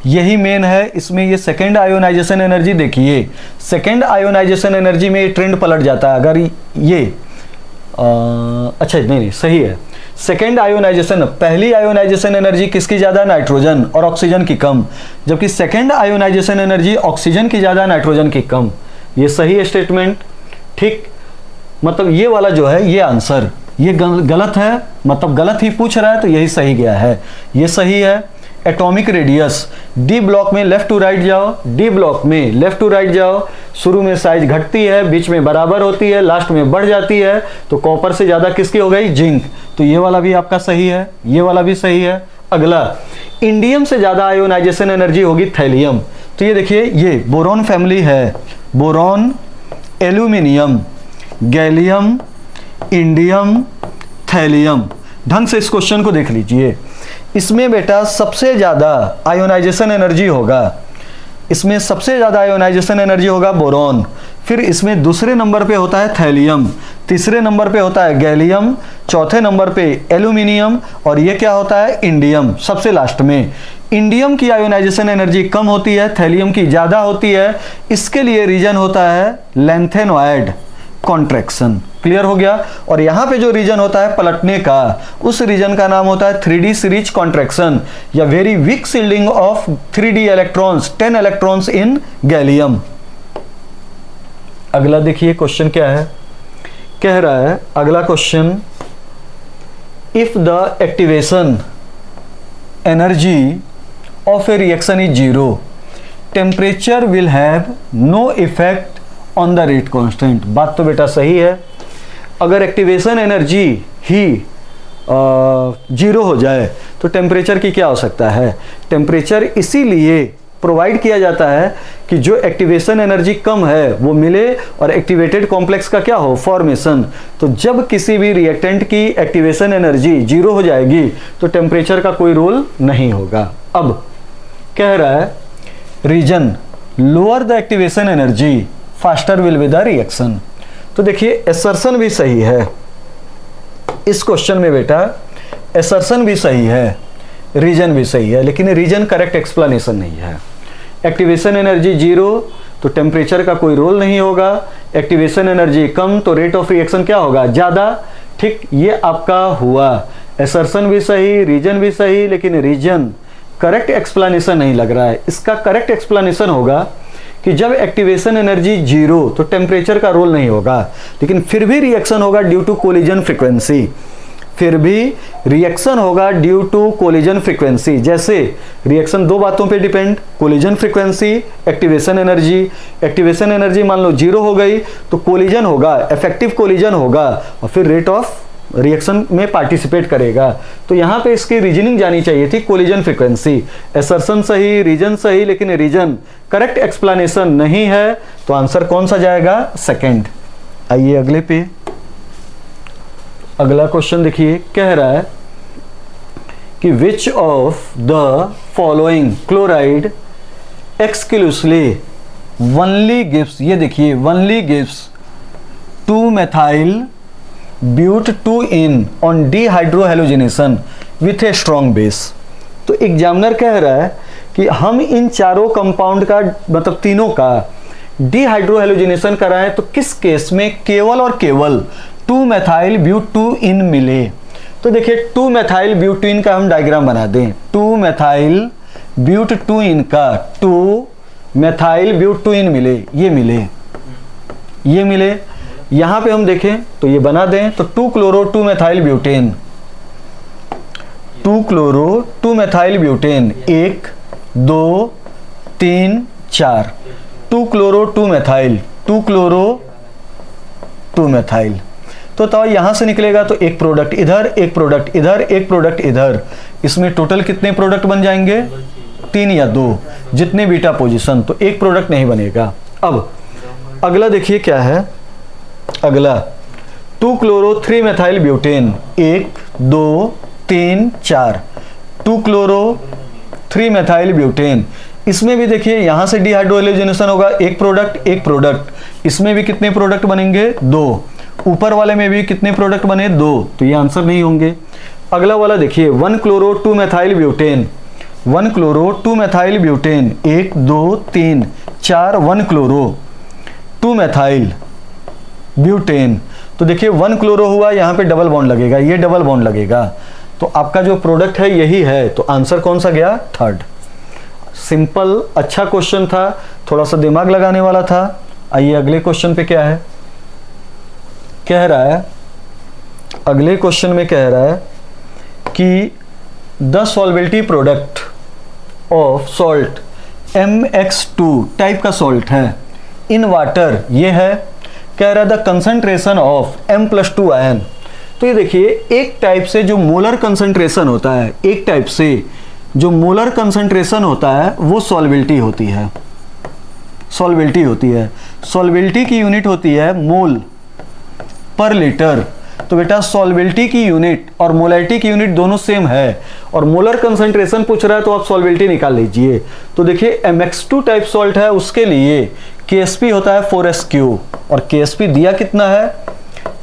यही मेन है इसमें। ये सेकेंड आयोनाइजेशन एनर्जी देखिए, सेकेंड आयोनाइजेशन एनर्जी में ये ट्रेंड पलट जाता है। अगर ये अच्छा नहीं सही है, सेकेंड आयोनाइजेशन, पहली आयोनाइजेशन एनर्जी किसकी ज़्यादा, नाइट्रोजन, और ऑक्सीजन की कम, जबकि सेकेंड आयोनाइजेशन एनर्जी ऑक्सीजन की ज़्यादा नाइट्रोजन की कम। ये सही है स्टेटमेंट, ठीक। मतलब ये वाला जो है ये आंसर ये गलत है, मतलब गलत ही पूछ रहा है, तो यही सही गया है, ये सही है। एटॉमिक रेडियस, डी ब्लॉक में लेफ्ट टू राइट जाओ, डी ब्लॉक में लेफ्ट टू राइट जाओ, शुरू में साइज घटती है, बीच में बराबर होती है, लास्ट में बढ़ जाती है। तो कॉपर से ज़्यादा किसकी हो गई, जिंक। तो ये वाला भी आपका सही है, ये वाला भी सही है। अगला, इंडियम से ज़्यादा आयोनाइजेशन एनर्जी होगी थैलियम। तो ये देखिए, ये बोरॉन फैमिली है, boron, aluminium, gallium, indium, thallium. ढंग से इस क्वेश्चन को देख लीजिए। इसमें बेटा सबसे ज़्यादा आयोनाइजेशन एनर्जी होगा, इसमें सबसे ज़्यादा आयोनाइजेशन एनर्जी होगा बोरॉन, फिर इसमें दूसरे नंबर पे होता है थैलियम, तीसरे नंबर पे होता है गैलियम, चौथे नंबर पे एल्यूमिनियम, और ये क्या होता है, इंडियम सबसे लास्ट में। इंडियम की आयोनाइजेशन एनर्जी कम होती है, थैलियम की ज़्यादा होती है। इसके लिए रीजन होता है लेंथेनॉइड कॉन्ट्रैक्शन। क्लियर हो गया। और यहाँ पे जो रीजन होता है पलटने का, उस रीजन का नाम होता है 3D सीरीज कॉन्ट्रैक्शन या very weak shielding of 3D electrons, 10 electrons in gallium. अगला देखिए क्वेश्चन क्या है, कह रहा है अगला question, if the activation energy of a reaction is zero, temperature will have no effect on the rate constant। बात तो बेटा सही है। अगर एक्टिवेशन एनर्जी ही जीरो हो जाए तो टेम्परेचर की क्या हो सकता है? टेम्परेचर इसीलिए प्रोवाइड किया जाता है कि जो एक्टिवेशन एनर्जी कम है वो मिले और एक्टिवेटेड कॉम्प्लेक्स का क्या हो? फॉर्मेशन। तो जब किसी भी रिएक्टेंट की एक्टिवेशन एनर्जी जीरो हो जाएगी तो टेम्परेचर का कोई रोल नहीं होगा। अब कह रहा है reason lower the activation energy faster will be the reaction. तो देखिए एसर्शन भी सही है इस क्वेश्चन में बेटा, एसर्शन भी सही है, रीजन भी सही है, लेकिन रीजन करेक्ट एक्सप्लेनेशन नहीं है। एक्टिवेशन एनर्जी जीरो तो टेम्परेचर का कोई रोल नहीं होगा, एक्टिवेशन एनर्जी कम तो रेट ऑफ रिएक्शन क्या होगा? ज़्यादा। ठीक, ये आपका हुआ। एसर्शन भी सही, रीजन भी सही, लेकिन रीजन करेक्ट एक्सप्लेनेशन नहीं लग रहा है। इसका करेक्ट एक्सप्लेनेशन होगा कि जब एक्टिवेशन एनर्जी जीरो तो टेम्परेचर का रोल नहीं होगा, लेकिन फिर भी रिएक्शन होगा ड्यू टू कोलिजन फ्रीक्वेंसी। फिर भी रिएक्शन होगा ड्यू टू कोलिजन फ्रीक्वेंसी। जैसे रिएक्शन दो बातों पे depend, collision frequency, activation energy. Activation energy मान लो जीरो हो गई तो कोलिजन होगा, इफेक्टिव कोलिजन होगा और फिर रेट ऑफ रिएक्शन में पार्टिसिपेट करेगा। तो यहाँ पे इसकी रीजनिंग जानी चाहिए थी कोलिजन फ्रीक्वेंसी। एसर्शन सही, रीजन सही, लेकिन रीजन करेक्ट एक्सप्लेनेशन नहीं है, तो आंसर कौन सा जाएगा? सेकंड। आइए अगले पे, अगला क्वेश्चन देखिए, कह रहा है कि which of the following chloride exclusively only gives, ये देखिए वनली गिव्स 2-methyl ब्यूट 2-in on dehydrohalogenation with a strong base। तो एग्जामिनर कह रहा है कि हम इन चारों कंपाउंड का मतलब तीनों का डिहाइड्रोहेलोजिनेशन कराएं तो किस केस में केवल और केवल 2-methyl ब्यूट 2-in मिले। तो देखिए 2-methyl ब्यूटीन का हम डायग्राम बना दें। 2-methyl ब्यूट 2-in का 2-methyl ब्यूट 2-in मिले, ये मिले, ये मिले। यहां पे हम देखें तो ये बना दें तो 2-chloro 2-methyl butane, 2-chloro 2-methyl butane, 1 2 3 4, 2-chloro 2-methyl, 2-chloro 2-methyl। तो यहां से निकलेगा तो एक प्रोडक्ट इधर, एक प्रोडक्ट इधर, एक प्रोडक्ट इधर, इसमें टोटल कितने प्रोडक्ट बन जाएंगे? 3 या 2, जितने बीटा पोजीशन, तो एक प्रोडक्ट नहीं बनेगा। अब अगला देखिए क्या है, अगला 2-chloro 3-methyl butane, 1 2 3 4, 2-chloro 3-methyl butane. इसमें भी देखिए यहां से डिहाइड्रोहेलोजिनेशन होगा, एक प्रोडक्ट एक प्रोडक्ट, इसमें भी कितने प्रोडक्ट बनेंगे? 2। ऊपर वाले में भी कितने प्रोडक्ट बने? 2। तो ये आंसर नहीं होंगे। अगला वाला देखिए 1-chloro 2-methyl butane, 1-chloro 2-methyl butane, 1 2 3 4, 1-chloro 2-methyl butane. तो देखिए 1-chloro हुआ, यहाँ पे डबल बॉन्ड लगेगा, ये डबल बॉन्ड लगेगा, तो आपका जो प्रोडक्ट है यही है, तो आंसर कौन सा गया? थर्ड। सिंपल, अच्छा क्वेश्चन था, थोड़ा सा दिमाग लगाने वाला था। आइए अगले क्वेश्चन पे क्या है, कह रहा है, अगले क्वेश्चन में कह रहा है कि the solubility product of salt MX2 type का सॉल्ट है इन वाटर, ये है। कह रहा है the concentration of M+2 ion. तो ये देखिए एक टाइप से जो मोलर कंसंट्रेशन होता है, एक टाइप से जो मोलर कंसंट्रेशन होता है वो सॉल्वेबिलिटी होती है, सॉल्वेबिलिटी होती है। सॉल्वेबिलिटी की यूनिट होती है मोल पर लीटर। तो बेटा सॉल्वेबिलिटी की यूनिट और मोलैरिटी की यूनिट दोनों सेम है, और मोलर कंसंट्रेशन पूछ रहा है तो आप सॉल्वेबिलिटी निकाल लीजिए। तो देखिए MX2 टाइप सॉल्ट है, उसके लिए KSP होता है 4SQ, और KSP दिया कितना है?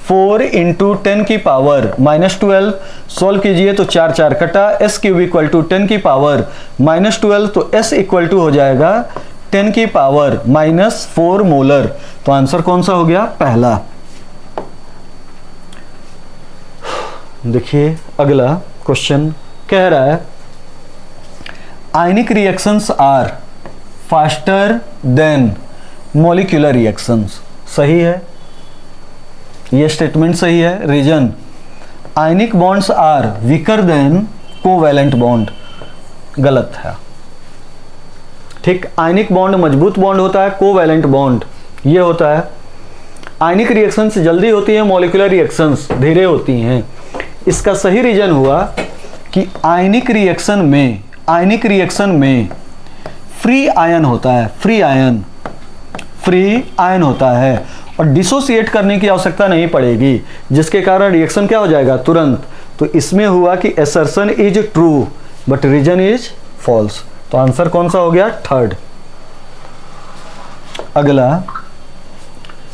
4 × 10 की पावर -12। सॉल्व कीजिए तो 4 4 कटा, S³ = 10 की पावर -12, तो S = हो जाएगा 10 की पावर -4 मोलर। तो आंसर कौन सा हो गया? पहला। देखिए अगला क्वेश्चन कह रहा है ionic reactions are faster than molecular reactions. सही है, ये स्टेटमेंट सही है। Reason ionic bonds are weaker than covalent bond, गलत है। ठीक, आयनिक बॉन्ड मजबूत बॉन्ड होता है, कोवैलेंट बॉन्ड ये होता है। आयनिक रिएक्शंस जल्दी होती हैं, मॉलिक्यूलर रिएक्शंस धीरे होती हैं। इसका सही रीजन हुआ कि आयनिक रिएक्शन में फ्री आयन होता है, फ्री आयन होता है और डिसोसिएट करने की आवश्यकता नहीं पड़ेगी, जिसके कारण रिएक्शन क्या हो जाएगा तुरंत। तो इसमें हुआ कि assertion is true but reason is false. तो आंसर कौन सा हो गया? थर्ड। अगला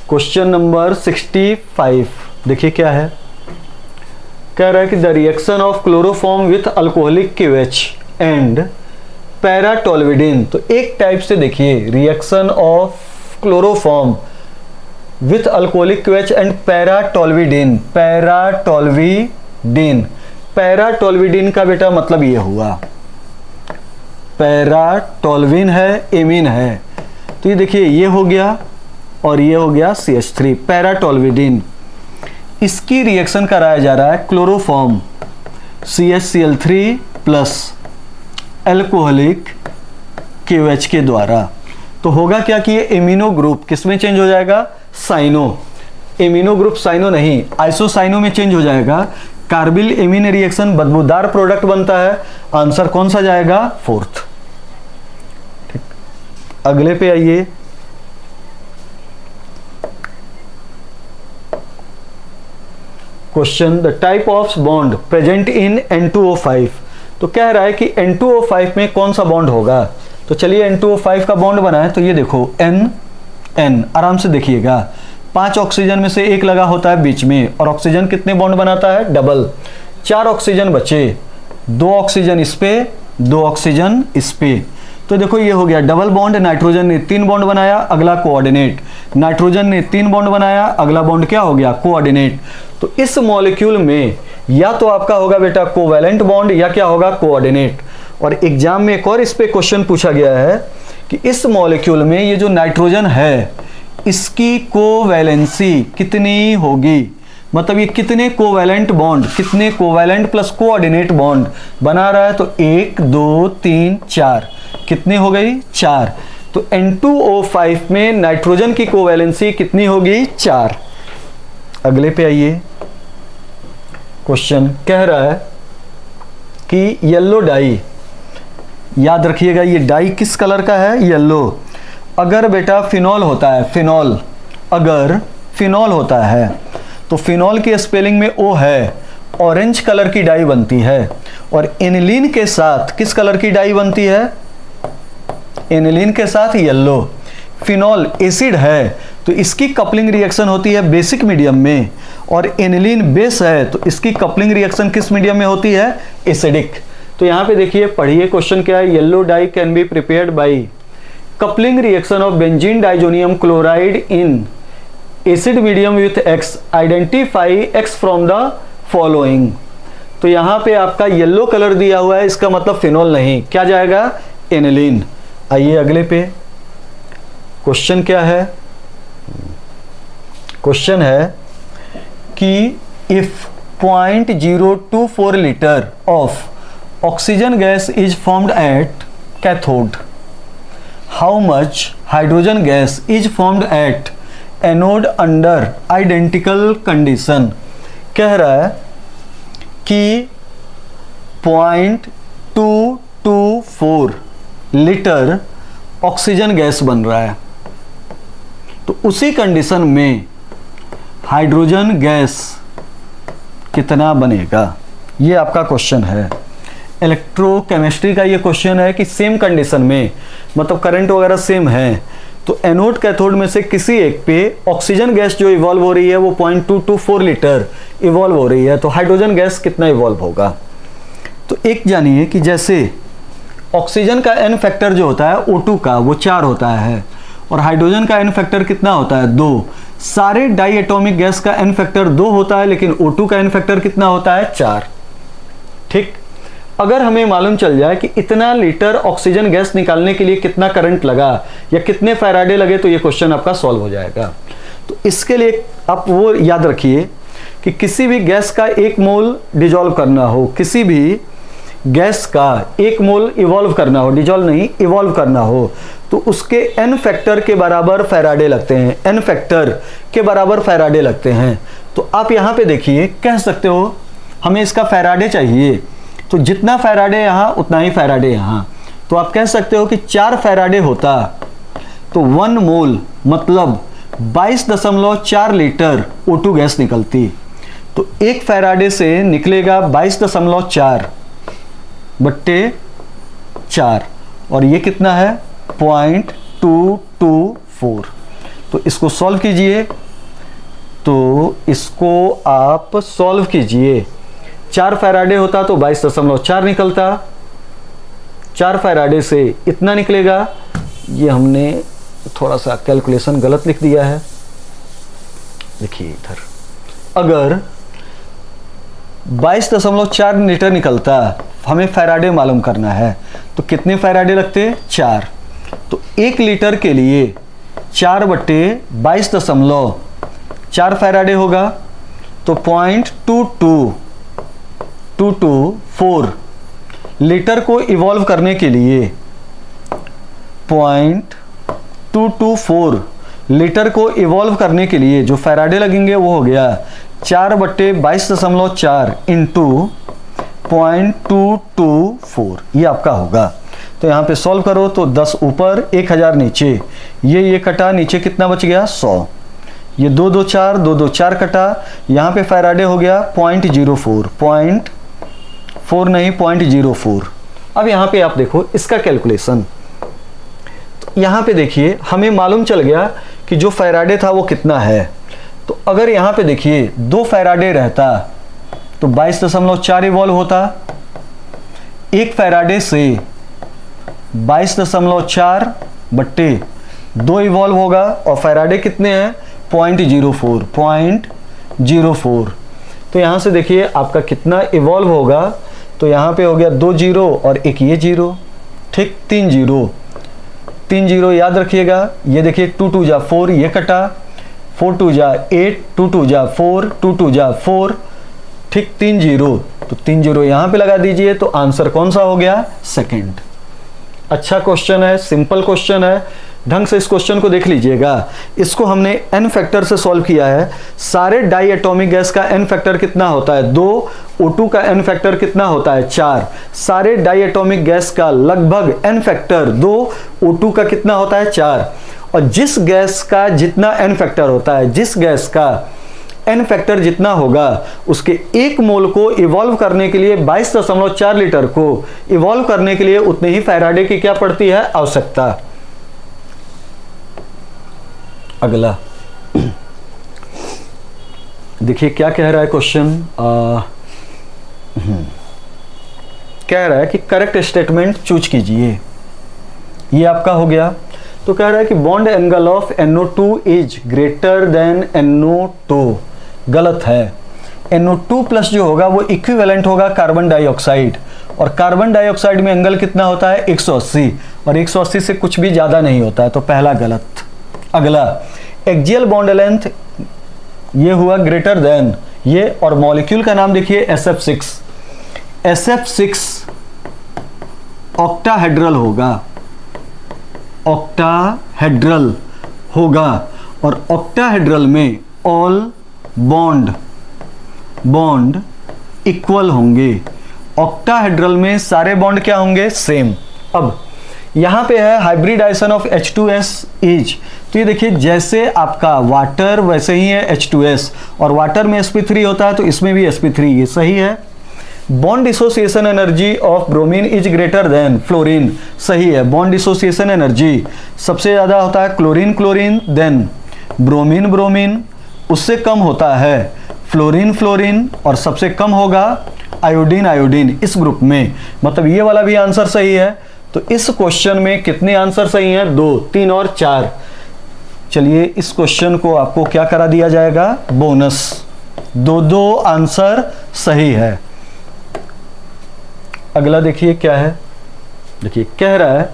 क्वेश्चन नंबर 65 देखिए क्या है। कह रहा है कि the reaction of chloroform with alcoholic KOH and paratoluidine. तो एक टाइप से देखिए reaction of chloroform with alcoholic KOH and paratoluidine का बेटा मतलब ये हुआ, पैराटोल्विन है, एमीन है। तो ये देखिए ये हो गया और ये हो गया CH3 पैराटोल्विडिन। इसकी रिएक्शन कराया जा रहा है chloroform CHCl3 plus alcoholic KOH के द्वारा। तो होगा क्या कि ये एमिनो ग्रुप किस में चेंज हो जाएगा? साइनो। एमिनो ग्रुप साइनो नहीं, आइसोसाइनो में चेंज हो जाएगा। कार्बिल एमीन रिएक्शन बदबूदार प्रोडक्ट बनता है। आंसर कौन सा जाएगा? फोर्थ। ठीक, अगले पे आइए। Question the type of bond present in N2O5। तो कह रहा है कि N2O5 में कौन सा बॉन्ड होगा। तो चलिए N2O5 का बॉन्ड बनाए। तो ये देखो N आराम से देखिएगा, 5 ऑक्सीजन में से एक लगा होता है बीच में और ऑक्सीजन कितने बॉन्ड बनाता है? डबल। 4 ऑक्सीजन बचे, 2 ऑक्सीजन इस पे, 2 ऑक्सीजन इस पे। तो देखो ये हो गया डबल बॉन्ड। नाइट्रोजन ने 3 बॉन्ड बनाया, अगला कोऑर्डिनेट। नाइट्रोजन ने 3 बॉन्ड बनाया, अगला बॉन्ड क्या हो गया? कोऑर्डिनेट। तो इस मॉलिक्यूल में या तो आपका होगा बेटा कोवैलेंट बॉन्ड या क्या होगा? कोऑर्डिनेट। और एग्जाम में एक और इस पे क्वेश्चन पूछा गया है कि इस मॉलिक्यूल में ये जो नाइट्रोजन है इसकी कोवैलेंसी कितनी होगी, मतलब ये कितने कोवैलेंट बॉन्ड, कितने कोवैलेंट प्लस कोऑर्डिनेट बॉन्ड बना रहा है। तो 1 2 3 4 कितने हो गई? 4। तो N2O5 में नाइट्रोजन की कोवैलेंसी कितनी होगी? 4। अगले पे आइए। क्वेश्चन कह रहा है कि येलो डाई, याद रखिएगा ये डाई किस कलर का है? येलो। अगर बेटा फिनॉल होता है, फिनॉल, अगर फिनॉल होता है तो फिनॉल की स्पेलिंग में O है, ऑरेंज कलर की डाई बनती है। और एनिलीन के साथ किस कलर की डाई बनती है? एनिलीन के साथ येलो। फिनॉल एसिड है तो इसकी कपलिंग रिएक्शन होती है बेसिक मीडियम में, और एनिलीन बेस है तो इसकी कपलिंग रिएक्शन किस मीडियम में होती है? एसिडिक। तो यहाँ पे देखिए, पढ़िए क्वेश्चन क्या है। Yellow die can be prepared by coupling reaction of benzene diazonium chloride in acid medium with X। Identify X from the following. तो यहाँ पे आपका येलो कलर दिया हुआ है, इसका मतलब फिनॉल नहीं, क्या जाएगा? एनिलीन। आइए अगले पे। क्वेश्चन क्या है? क्वेश्चन है कि if 0.024 litre of oxygen gas is formed at cathode, how much hydrogen gas is formed at anode under identical condition. कह रहा है कि 0.224 लीटर ऑक्सीजन गैस बन रहा है, तो उसी कंडीशन में हाइड्रोजन गैस कितना बनेगा? ये आपका क्वेश्चन है। इलेक्ट्रोकेमिस्ट्री का ये क्वेश्चन है कि सेम कंडीशन में, मतलब करंट वगैरह सेम है, तो एनोड कैथोड में से किसी एक पे ऑक्सीजन गैस जो इवॉल्व हो रही है वो 0.224 लीटर इवॉल्व हो रही है, तो हाइड्रोजन गैस कितना इवॉल्व होगा? तो एक जानिए कि जैसे ऑक्सीजन का एन फैक्टर जो होता है O2 का वो 4 होता है और हाइड्रोजन का एन फैक्टर कितना होता है? 2। सारे डाई एटॉमिक गैस का एन फैक्टर 2 होता है, लेकिन O2 का एन फैक्टर कितना होता है? 4। ठीक, अगर हमें मालूम चल जाए कि इतना लीटर ऑक्सीजन गैस निकालने के लिए कितना करंट लगा या कितने फैराडे लगे, तो ये क्वेश्चन आपका सॉल्व हो जाएगा। तो इसके लिए आप वो याद रखिए कि किसी भी गैस का 1 मोल डिजॉल्व करना हो, किसी भी गैस का 1 मोल इवॉल्व करना हो, डिजॉल्व नहीं इवॉल्व करना हो, तो उसके n फैक्टर के बराबर फैराडे लगते हैं, n फैक्टर के बराबर फैराडे लगते हैं। तो आप यहाँ पे देखिए कह सकते हो हमें इसका फैराडे चाहिए, तो जितना फैराडे यहाँ उतना ही फैराडे यहाँ, तो आप कह सकते हो कि 4 फैराडे होता तो 1 मोल मतलब 22.4 लीटर O2 गैस निकलती। तो 1 फैराडे से निकलेगा 22.4 बट्टे 4 और ये कितना है 0.224। तो इसको सॉल्व कीजिए, तो इसको आप सॉल्व कीजिए, 4 फैराडे होता तो 22.4 निकलता, 4 फैराडे से इतना निकलेगा। ये हमने थोड़ा सा कैलकुलेशन गलत लिख दिया है, देखिए इधर अगर 22.4 लीटर निकलता, हमें फैराडे मालूम करना है, तो कितने फैराडे लगते 4। तो 1 लीटर के लिए 4 बट्टे 22.4 फैराडे होगा, तो 0.224 लीटर को इवॉल्व करने के लिए 0.224 लीटर को इवॉल्व करने के लिए जो फैराडे लगेंगे वो हो गया 4 बट्टे 22.4 इंटू 0.224, ये आपका होगा। तो यहाँ पे सॉल्व करो तो 10 ऊपर 1000 नीचे, ये कटा, नीचे कितना बच गया 100, ये 2 2 4 2 2 4 कटा, यहाँ पे फैराडे हो गया 0.04, 0.4 नहीं 0.04। अब यहाँ पे आप देखो इसका कैलकुलेशन, तो यहाँ पे देखिए हमें मालूम चल गया कि जो फैराडे था वो कितना है। तो अगर यहाँ पे देखिए 2 फैराडे रहता तो 22.4 इवॉल्व होता, 1 फैराडे से 22.4 बट्टे 2 इवॉल्व होगा, और फैराडे कितने हैं 0.04। तो यहाँ से देखिए आपका कितना इवॉल्व होगा, तो यहाँ पे हो गया 2 जीरो और एक ये जीरो, ठीक 3 जीरो याद रखिएगा। ये देखिए 2 2 जा 4, ये कटा, 4 2 जा 8, 2 2 जा 4, 2 2 जा 4, ठीक 3 जीरो, तो 3 जीरो यहाँ पे लगा दीजिए, तो आंसर कौन सा हो गया सेकंड। अच्छा क्वेश्चन है, सिंपल क्वेश्चन है, ढंग से इस क्वेश्चन को देख लीजिएगा। इसको हमने n फैक्टर से सॉल्व किया है। सारे डाई एटॉमिक गैस का n फैक्टर कितना होता है 2, O2 का n फैक्टर कितना होता है 4। सारे डाई एटॉमिक गैस का लगभग n फैक्टर 2, O2 का कितना होता है 4। और जिस गैस का जितना n फैक्टर होता है, जिस गैस का n फैक्टर जितना होगा, उसके 1 मोल को इवॉल्व करने के लिए 22.4 लीटर को इवॉल्व करने के लिए उतने ही फैराडे की क्या पड़ती है आवश्यकता। अगला देखिए क्या कह रहा है क्वेश्चन, कह रहा है कि करेक्ट स्टेटमेंट चूज कीजिए। ये आपका हो गया। तो कह रहा है कि bond angle of NO2 is greater than NO2, गलत है। NO2 प्लस जो होगा वो इक्विवेलेंट होगा कार्बन डाइऑक्साइड, और कार्बन डाइऑक्साइड में एंगल कितना होता है 180, और 180 से कुछ भी ज़्यादा नहीं होता है, तो पहला गलत। अगला एक्सियल बॉन्ड लेंथ, ये हुआ ग्रेटर देन ये, और मॉलिक्यूल का नाम देखिए SF6। SF6 ऑक्टाहेड्रल होगा, ऑक्टाहेड्रल होगा, और ऑक्टाहेड्रल में ऑल बॉन्ड इक्वल होंगे। ऑक्टाहेड्रल में सारे बॉन्ड क्या होंगे सेम। अब यहाँ पे है हाइब्रिडाइजेशन ऑफ H2S इज, तो ये देखिए जैसे आपका वाटर वैसे ही है H2S, और वाटर में sp3 होता है तो इसमें भी sp3, ये सही है। Bond dissociation energy of bromine is greater than fluorine, सही है। बॉन्ड डिसोसिएशन एनर्जी सबसे ज़्यादा होता है क्लोरीन देन ब्रोमीन, उससे कम होता है फ्लोरीन, और सबसे कम होगा आयोडीन इस ग्रुप में। मतलब ये वाला भी आंसर सही है। तो इस क्वेश्चन में कितने आंसर सही हैं 2, 3 और 4। चलिए इस क्वेश्चन को आपको क्या करा दिया जाएगा बोनस, 2 आंसर सही है। अगला देखिए क्या है, देखिए कह रहा है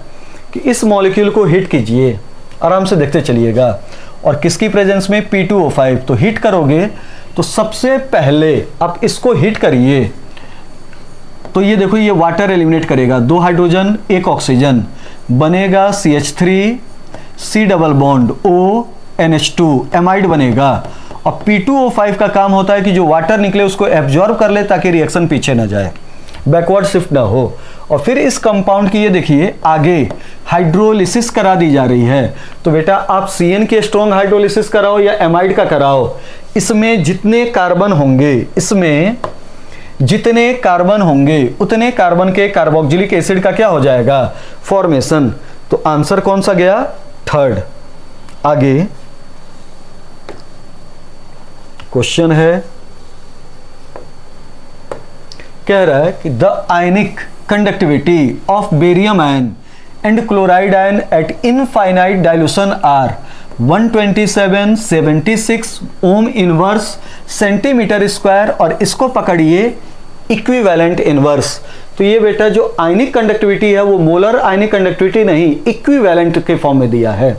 कि इस मॉलिक्यूल को हीट कीजिए, आराम से देखते चलिएगा, और किसकी प्रेजेंस में P2O5। तो हीट करोगे तो सबसे पहले आप इसको हीट करिए, तो ये देखो, ये वाटर एलिमिनेट करेगा, 2 हाइड्रोजन 1 ऑक्सीजन, बनेगा CH3 C double bond ONH2 amide बनेगा। और P2O5 का काम होता है कि जो वाटर निकले उसको एब्जॉर्ब कर ले ताकि रिएक्शन पीछे ना जाए, बैकवर्ड शिफ्ट ना हो। और फिर इस कंपाउंड की ये देखिए आगे हाइड्रोलिसिस करा दी जा रही है। तो बेटा आप CN की स्ट्रॉन्ग हाइड्रोलिसिस कराओ या एमाइड का कराओ, इसमें जितने कार्बन होंगे, इसमें जितने कार्बन होंगे उतने कार्बन के कार्बोक्सिलिक एसिड का क्या हो जाएगा, फॉर्मेशन। तो आंसर कौन सा गया, थर्ड। आगे क्वेश्चन है, कह रहा है कि the ionic conductivity of barium ion and chloride ion at infinite dilution are 127, 76 ohm inverse centimetre square, और इसको पकड़िए इक्विवेलेंट इनवर्स। तो ये बेटा जो आयनिक कंडक्टिविटी है वो मोलर आयनिक कंडक्टिविटी नहीं, इक्विवेलेंट के फॉर्म में दिया है।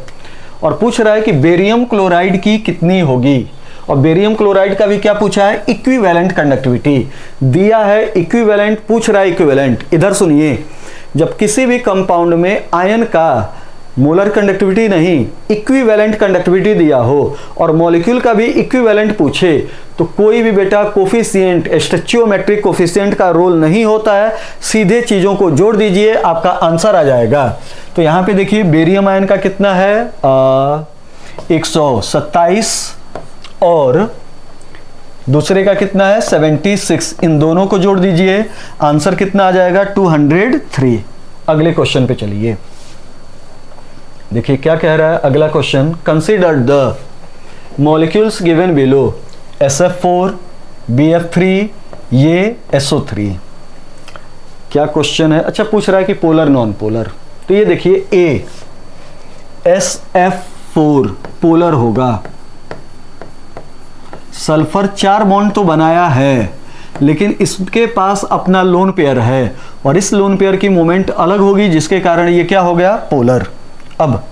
और पूछ रहा है कि बेरियम क्लोराइड की कितनी होगी, और बेरियम क्लोराइड का भी क्या पूछा है, इक्विवेलेंट कंडक्टिविटी दिया है। इक्विवेलेंट पूछ रहा है, इक्विवेलेंट। इधर सुनिए, जब किसी भी कंपाउंड में आयन का मोलर कंडक्टिविटी नहीं, इक्विवेलेंट कंडक्टिविटी दिया हो और मॉलिक्यूल का भी इक्विवेलेंट पूछे, तो कोई भी बेटा कोफिशिएंट, स्टोइचियोमेट्रिक कोफिशिएंट का रोल नहीं होता है, सीधे चीजों को जोड़ दीजिए, आपका आंसर आ जाएगा। तो यहां पे देखिए बेरियम आयन का कितना है, 127 और दूसरे का कितना है 76, इन दोनों को जोड़ दीजिए, आंसर कितना आ जाएगा 203। अगले क्वेश्चन पे चलिए, देखिए क्या कह रहा है अगला question. Consider the molecules given below, SF4, BF3, ये SO3। क्या क्वेश्चन है, अच्छा पूछ रहा है कि पोलर नॉन पोलर। तो ये देखिए A SF4 पोलर होगा, सल्फर 4 बॉन्ड तो बनाया है लेकिन इसके पास अपना लोन पेयर है और इस लोन पेयर की मोमेंट अलग होगी, जिसके कारण ये क्या हो गया, पोलर। अब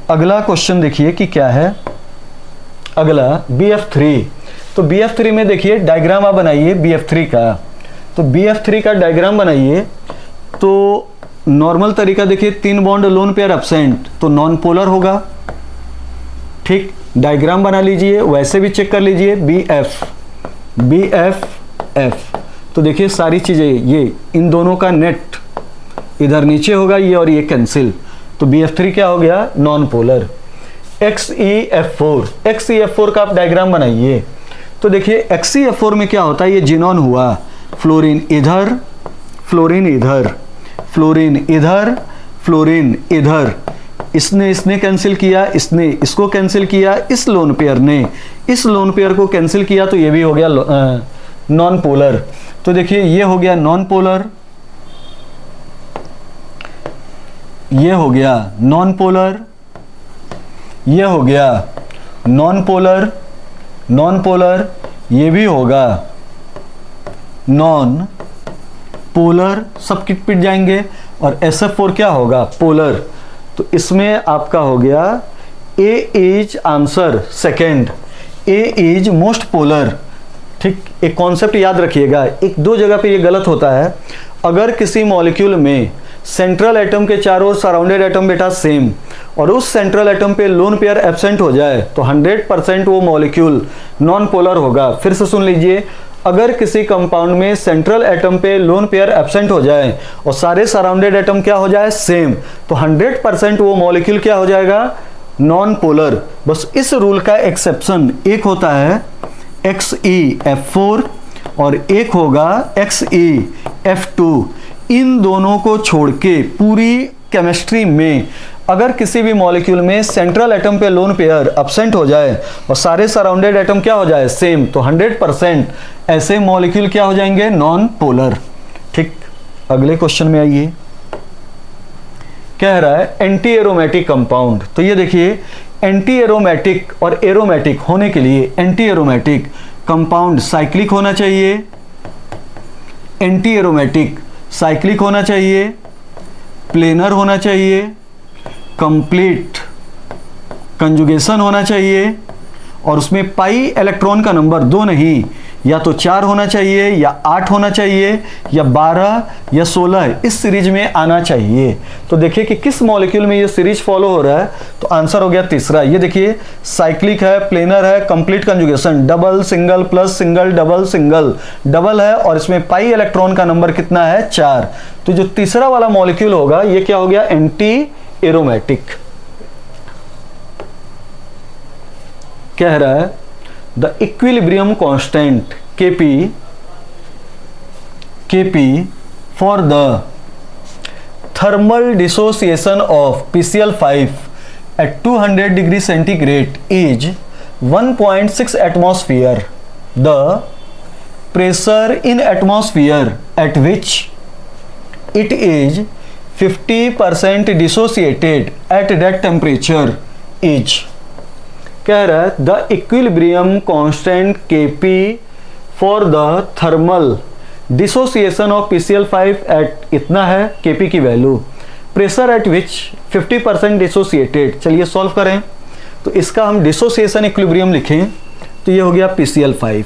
अगला क्वेश्चन देखिए कि क्या है, अगला BF3। तो BF3 में देखिए डायग्राम आप बनाइए BF3 का। तो BF3 का डायग्राम बनाइए, तो नॉर्मल तरीका देखिए, 3 बॉन्ड लोन पेयर एब्सेंट, तो नॉन पोलर होगा। ठीक, डायग्राम बना लीजिए, वैसे भी चेक कर लीजिए BF। तो देखिए सारी चीजें, ये इन दोनों का नेट इधर नीचे होगा, ये और ये कैंसिल, तो BF3 क्या हो गया, नॉन पोलर। XeF4 का आप डायग्राम बनाइए। तो देखिए XeF4 में क्या होता है, ये जिनॉन हुआ, फ्लोरीन इधर, फ्लोरीन इधर, फ्लोरीन इधर, फ्लोरीन इधर, इसने कैंसिल किया, इसने इसको कैंसिल किया, इस लोन पेयर ने इस लोन पेयर को कैंसिल किया, तो ये भी हो गया नॉन पोलर। तो देखिए ये हो गया नॉन पोलर, ये हो गया नॉन पोलर, ये हो गया नॉन पोलर, नॉन पोलर, ये भी होगा नॉन पोलर, सब किट पिट जाएंगे, और SF4 क्या होगा, पोलर। तो इसमें आपका हो गया A is answer second, A is most polar. ठीक, एक कॉन्सेप्ट याद रखिएगा, एक दो जगह पे ये गलत होता है। अगर किसी मॉलिक्यूल में सेंट्रल एटम के चारों ओर सराउंडेड एटम बेटा सेम, और उस सेंट्रल एटम पे लोन पेयर एब्सेंट हो जाए, तो 100% वो मॉलिक्यूल नॉन पोलर होगा। फिर से सुन लीजिए, अगर किसी कंपाउंड में सेंट्रल एटम पे लोन पेयर एब्सेंट हो जाए और सारे सराउंडेड एटम क्या हो जाए, सेम, तो 100% वो मॉलिक्यूल क्या हो जाएगा, नॉन पोलर। बस इस रूल का एक्सेप्शन एक होता है XeF4 और एक होगा XeF2। इन दोनों को छोड़ के पूरी केमिस्ट्री में अगर किसी भी मॉलिक्यूल में सेंट्रल एटम पे लोन पेयर एब्सेंट हो जाए और सारे सराउंडेड एटम क्या हो जाए, सेम, तो 100% ऐसे मॉलिक्यूल क्या हो जाएंगे, नॉन पोलर। ठीक, अगले क्वेश्चन में आइए, कह रहा है एंटी एरोमेटिक कंपाउंड। तो ये देखिए एंटी एरोमेटिक और एरोमेटिक होने के लिए एंटी एरोमेटिक कंपाउंड साइक्लिक होना चाहिए, एंटी एरोमेटिक साइक्लिक होना चाहिए, प्लेनर होना चाहिए, कंप्लीट कंजुगेशन होना चाहिए, और उसमें पाई इलेक्ट्रॉन का नंबर 2 नहीं या तो 4 होना चाहिए या 8 होना चाहिए या 12 या 16 इस सीरीज में आना चाहिए। तो देखिए कि किस मॉलिक्यूल में ये सीरीज फॉलो हो रहा है, तो आंसर हो गया तीसरा। ये देखिए साइक्लिक है, प्लेनर है, complete conjugation, double single plus single double single double है, और इसमें पाई इलेक्ट्रॉन का नंबर कितना है 4। तो जो तीसरा वाला मॉलिक्यूल होगा ये क्या हो गया, एंटी एरोमेटिक। कह रहा है the equilibrium constant Kp for the thermal dissociation of PCl5 at 200 degree centigrade is 1.6 atmosphere. The pressure in atmosphere at which it is 50% dissociated at that temperature is, कह रहा है the equilibrium constant Kp for the thermal dissociation of PCl5 at इतना है Kp की value, pressure at which 50% dissociated. चलिए solve करें। तो इसका हम डिसोसिएशन इक्विलिब्रियम लिखें तो ये हो गया PCl5,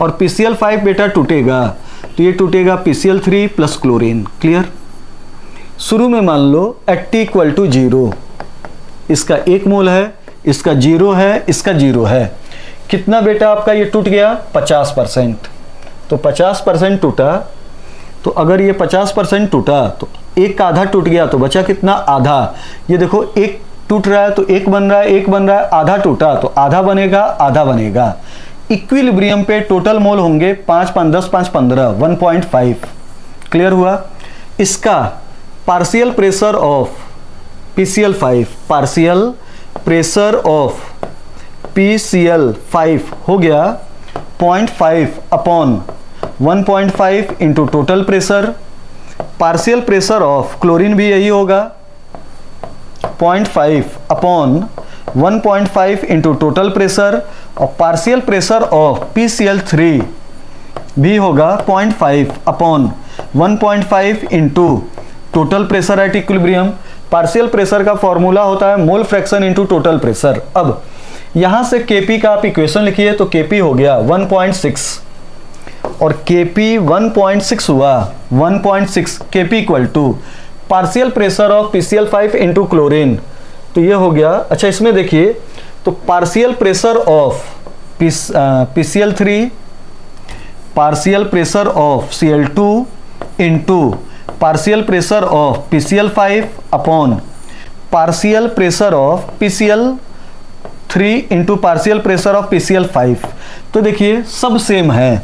और PCl5 बेटा टूटेगा तो ये टूटेगा PCl3 प्लस क्लोरीन। क्लियर। शुरू में मान लो एट T इक्वल टू 0, इसका 1 मोल है, इसका 0 है, इसका 0 है। कितना बेटा आपका ये टूट गया 50%। तो 50% टूटा, तो अगर ये 50% टूटा तो एक का आधा टूट गया, तो बचा कितना, आधा। ये देखो एक टूट रहा है तो एक बन रहा है, एक बन रहा है, आधा टूटा तो आधा बनेगा, आधा बनेगा। इक्विलिब्रियम पे टोटल मोल होंगे 5 5 10 5 15 1.5। क्लियर हुआ। इसका partial pressure of PCl5, partial pressure of PCl5 हो गया 0.5 upon 1.5 into total pressure. Partial pressure of chlorine भी यही होगा 0.5 अपॉन 1.5 इंटू टोटल प्रेशर, और पार्शियल प्रेशर ऑफ PCl3 भी होगा 0.5 upon 1.5 into total pressure at equilibrium. Partial pressure का formula होता है mole fraction into total pressure. अब यहां से Kp का आप इक्वेशन लिखिए तो Kp हो गया 1.6, और Kp 1.6 हुआ 1.6 Kp equal to partial pressure of PCl5 into chlorine, तो ये हो गया। अच्छा इसमें देखिए तो partial pressure of PCl3, partial pressure of Cl2 into partial pressure of PCl5 upon partial pressure of PCl3 into partial pressure of PCl5। तो देखिए सब सेम है,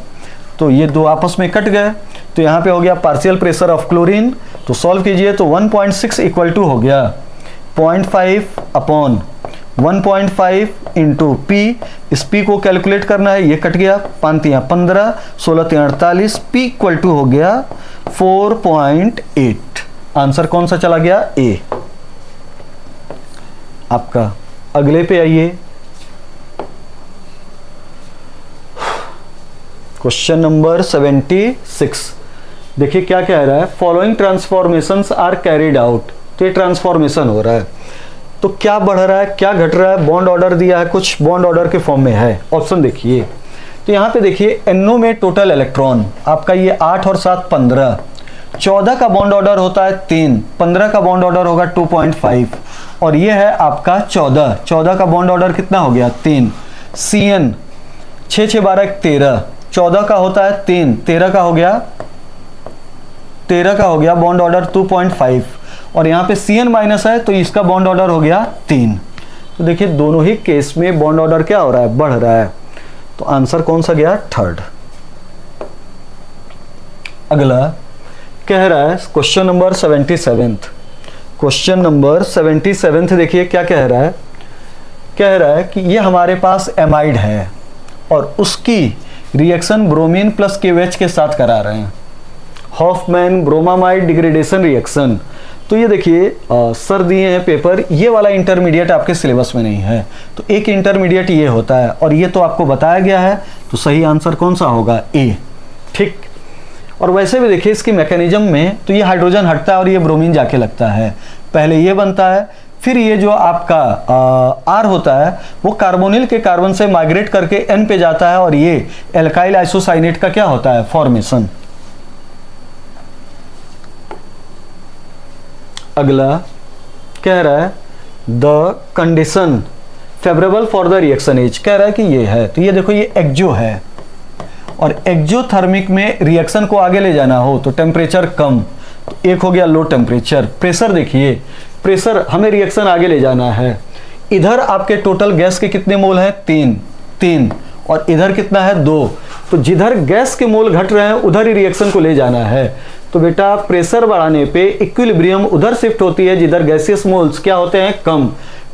तो ये दो आपस में कट गए, तो यहाँ पे हो गया पार्शियल प्रेशर ऑफ क्लोरीन। तो सॉल्व कीजिए तो 1.6 इक्वल टू हो गया 0.5 अपॉन 1.5 इंटू P। इस P को कैलकुलेट करना है, ये कट गया, 5 3 15 16 3 48, P इक्वल टू हो गया 4.8। आंसर कौन सा चला गया, ए आपका। अगले पे आइए, क्वेश्चन नंबर 76। देखिए क्या कह रहा है, following transformations are carried out. तो ये ट्रांसफॉर्मेशन हो रहा है, तो क्या बढ़ रहा है क्या घट रहा है, बॉन्ड ऑर्डर दिया है, कुछ बॉन्ड ऑर्डर के फॉर्म में है। ऑप्शन देखिए, तो यहाँ पे देखिए NO में टोटल इलेक्ट्रॉन आपका ये 8 और 7 15, 14 का बॉन्ड ऑर्डर होता है 3, 15 का बॉन्ड ऑर्डर होगा 2.5, और ये है आपका 14 का बॉन्ड ऑर्डर कितना हो गया 3। CN 6 6 12 13, 14 का होता है 3, 13 का हो गया बॉन्ड ऑर्डर 2.5, और यहाँ पे CN माइनस है तो इसका बॉन्ड ऑर्डर हो गया 3। तो देखिए दोनों ही केस में बॉन्ड ऑर्डर क्या हो रहा है, बढ़ रहा है। तो आंसर कौन सा गया, थर्ड। अगला कह रहा है क्वेश्चन नंबर 77। क्वेश्चन नंबर 77 देखिए क्या कह रहा है कि ये हमारे पास एमाइड है और उसकी रिएक्शन ब्रोमीन प्लस KOH के साथ करा रहे हैं, हॉफमैन ब्रोमामाइड डिग्रेडेशन रिएक्शन। तो ये देखिए सर दिए हैं पेपर, ये वाला इंटरमीडिएट आपके सिलेबस में नहीं है, तो एक इंटरमीडिएट ये होता है, और ये तो आपको बताया गया है, तो सही आंसर कौन सा होगा, ए। ठीक। और वैसे भी देखिए इसकी मैकेनिज्म में तो ये हाइड्रोजन हटता है और ये ब्रोमीन जाके लगता है, पहले ये बनता है फिर ये जो आपका R होता है वो कार्बोनिल के कार्बन से माइग्रेट करके N पे जाता है और ये एल्काइल आइसोसाइनेट का क्या होता है, फॉर्मेशन। अगला कह रहा है the condition favourable for the reaction is, कह रहा है कि ये है, तो ये देखो ये एक्जो है, और एक्जोथर्मिक में रिएक्शन को आगे ले जाना हो तो टेम्परेचर कम, तो एक हो गया लो टेम्परेचर। प्रेशर देखिए, प्रेशर हमें रिएक्शन आगे ले जाना है, इधर आपके टोटल गैस के कितने मोल हैं, 3 और इधर कितना है 2, तो जिधर गैस के मोल घट रहे हैं उधर ही रिएक्शन को ले जाना है। तो बेटा प्रेशर बढ़ाने पे इक्विलिब्रियम उधर शिफ्ट होती है जिधर गैसियस मोल्स क्या होते हैं, कम।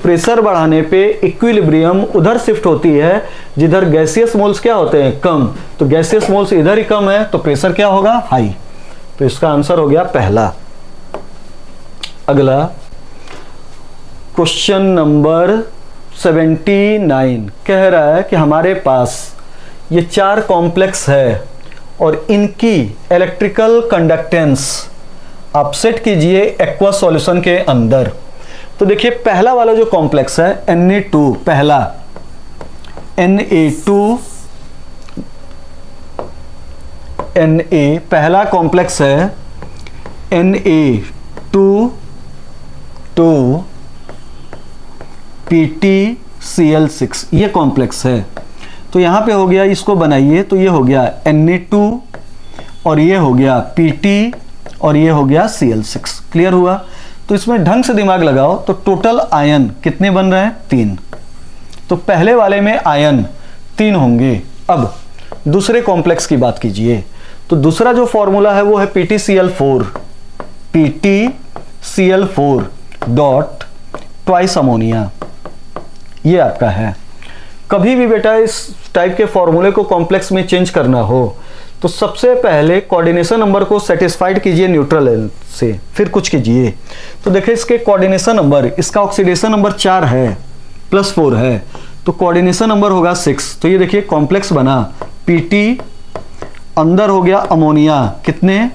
प्रेशर बढ़ाने पे इक्विलिब्रियम उधर शिफ्ट होती है जिधर गैसियस मोल्स क्या होते हैं, कम। तो गैसियस मोल्स इधर ही कम है तो प्रेशर क्या होगा, हाई। तो इसका आंसर हो गया पहला। अगला क्वेश्चन नंबर 79 कह रहा है कि हमारे पास ये 4 कॉम्प्लेक्स है और इनकी इलेक्ट्रिकल कंडक्टेंस आप सेट कीजिए एक्वस सॉल्यूशन के अंदर। तो देखिए पहला वाला जो कॉम्प्लेक्स है Na2, पहला Na2 Na पहला कॉम्प्लेक्स है Na2 PtCl6, ये कॉम्प्लेक्स है। तो यहां पे हो गया, इसको बनाइए तो ये हो गया Na2 और ये हो गया Pt और ये हो गया Cl6। क्लियर हुआ? तो इसमें ढंग से दिमाग लगाओ तो टोटल आयन कितने बन रहे हैं, 3। तो पहले वाले में आयन 3 होंगे। अब दूसरे कॉम्प्लेक्स की बात कीजिए तो दूसरा जो फॉर्मूला है वो है PtCl4 डॉट ट्वाइस अमोनिया, ये आपका है। कभी भी बेटा इस टाइप के फॉर्मूले को कॉम्प्लेक्स में चेंज करना हो तो सबसे पहले कोऑर्डिनेशन नंबर को सेटिस्फाइड कीजिए न्यूट्रल से, फिर कुछ कीजिए। तो देखिए इसके कोऑर्डिनेशन नंबर, इसका ऑक्सीडेशन नंबर 4 है प्लस 4 है, तो कोऑर्डिनेशन नंबर होगा 6। तो ये देखिए कॉम्प्लेक्स बना Pt, अंदर हो गया अमोनिया कितने,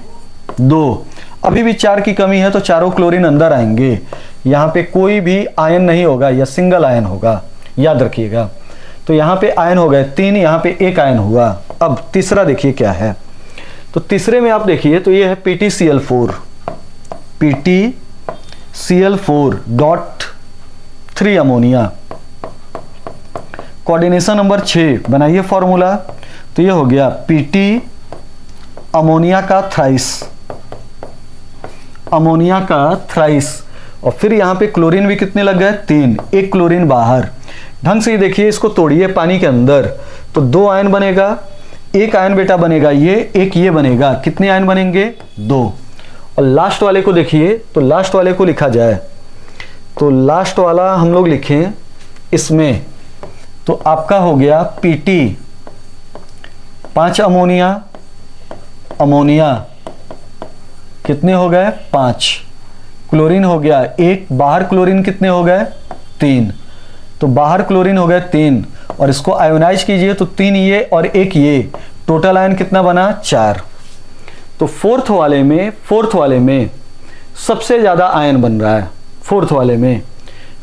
2। अभी भी 4 की कमी है तो चारों क्लोरीन अंदर आएंगे, यहाँ पे कोई भी आयन नहीं होगा या सिंगल आयन होगा, याद रखिएगा। तो यहाँ पे आयन हो गए 3, यहाँ पे 1 आयन हुआ। अब तीसरा देखिए क्या है, तो तीसरे में आप देखिए तो ये है PtCl4 dot 3 ammonia. Coordination number 6 बनाइए फॉर्मूला, तो ये हो गया Pt अमोनिया का थ्राइस, और फिर यहाँ पे क्लोरीन भी कितने लग गए, 3, 1 क्लोरीन बाहर। ढंग से देखिए, इसको तोड़िए पानी के अंदर तो 2 आयन बनेगा, 1 आयन बेटा बनेगा ये, 1 ये बनेगा, कितने आयन बनेंगे, 2। और लास्ट वाले को देखिए, तो लास्ट वाले को लिखा जाए तो लास्ट वाला हम लोग लिखें इसमें, तो आपका हो गया Pt 5 अमोनिया कितने हो गए, 5, क्लोरीन हो गया 1, बाहर क्लोरीन कितने हो गए, 3। तो बाहर क्लोरीन हो गए 3 और इसको आयोनाइज कीजिए तो 3 ये और 1 ये, टोटल आयन कितना बना, 4। तो फोर्थ वाले में सबसे ज्यादा आयन बन रहा है, फोर्थ वाले में।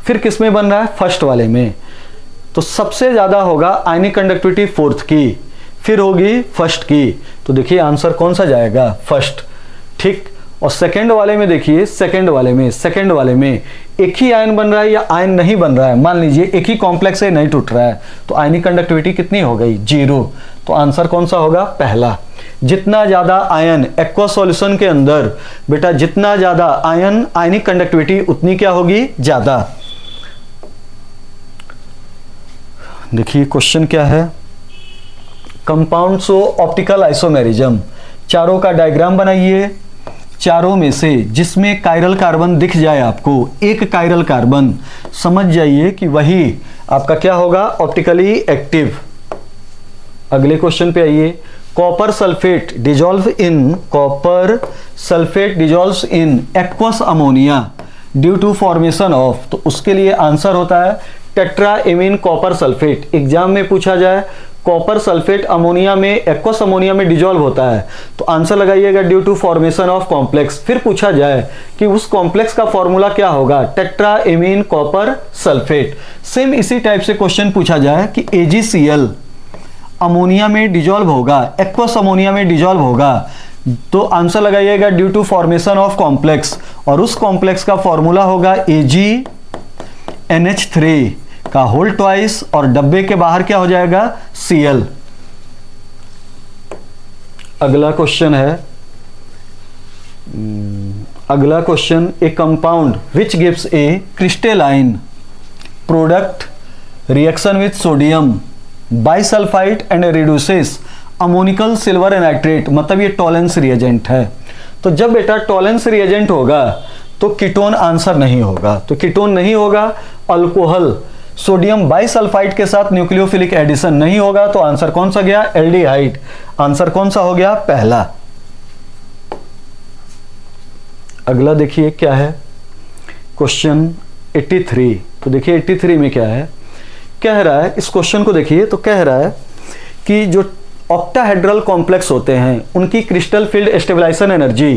फिर किस में बन रहा है, फर्स्ट वाले में। तो सबसे ज्यादा होगा आयनिक कंडक्टिविटी फोर्थ की, फिर होगी फर्स्ट की। तो देखिए आंसर कौन सा जाएगा, फर्स्ट, ठीक। और सेकंड वाले में देखिए, सेकंड वाले में एक ही आयन बन रहा है या आयन नहीं बन रहा है, मान लीजिए एक ही कॉम्प्लेक्स है, नहीं टूट रहा है, तो आयनिक कंडक्टिविटी कितनी हो गई, 0। तो आंसर कौन सा होगा, पहला। जितना ज्यादा आयन एक्वा सॉल्यूशन के अंदर बेटा, जितना ज्यादा आयन आयनिक कंडक्टिविटी उतनी क्या होगी, ज्यादा। देखिए क्वेश्चन क्या है, कंपाउंड शो ऑप्टिकल आइसोमेरिज्म। चारों का डायग्राम बनाइए, चारों में से जिसमें कायरल कार्बन दिख जाए आपको, एक कायरल कार्बन, समझ जाइए कि वही आपका क्या होगा, ऑप्टिकली एक्टिव। अगले क्वेश्चन पे आइए, copper sulphate dissolve in aqueous ammonia due to formation of, तो उसके लिए आंसर होता है tetra amine copper sulphate. Exam में पूछा जाए कॉपर सल्फेट अमोनिया में, एक्वस अमोनिया में डिजोल्व होता है, तो आंसर लगाइएगा due to formation of complex. फिर पूछा जाए कि उस कॉम्प्लेक्स का फॉर्मूला क्या होगा, tetra amine copper sulphate. Same इसी टाइप से क्वेश्चन पूछा जाए कि AgCl अमोनिया में डिजोल्व होगा, एक्वस अमोनिया में डिजोल्व होगा, तो आंसर लगाइएगा due to formation of complex, और उस कॉम्प्लेक्स का फॉर्मूला होगा AgNH3 का होल ट्वाइस और डब्बे के बाहर क्या हो जाएगा, Cl। अगला क्वेश्चन है, अगला question, A compound which gives A crystalline product reaction with sodium bisulphide and reduces ammoniacal silver nitrate, मतलब ये टॉलेंस रिएजेंट है। तो जब बेटा टॉलेंस रिएजेंट होगा तो कीटोन आंसर नहीं होगा, तो कीटोन नहीं होगा। अल्कोहल सोडियम बाइसल्फाइड के साथ न्यूक्लियोफिलिक एडिशन नहीं होगा, तो आंसर कौन सा गया, एल्डिहाइड। आंसर कौन सा हो गया, पहला। अगला देखिए क्या है, क्वेश्चन 83। तो देखिए 83 में क्या है, कह रहा है, इस क्वेश्चन को देखिए, तो कह रहा है कि जो ऑक्टाहेड्रल कॉम्प्लेक्स होते हैं उनकी क्रिस्टल फील्ड स्टेबलाइजेशन एनर्जी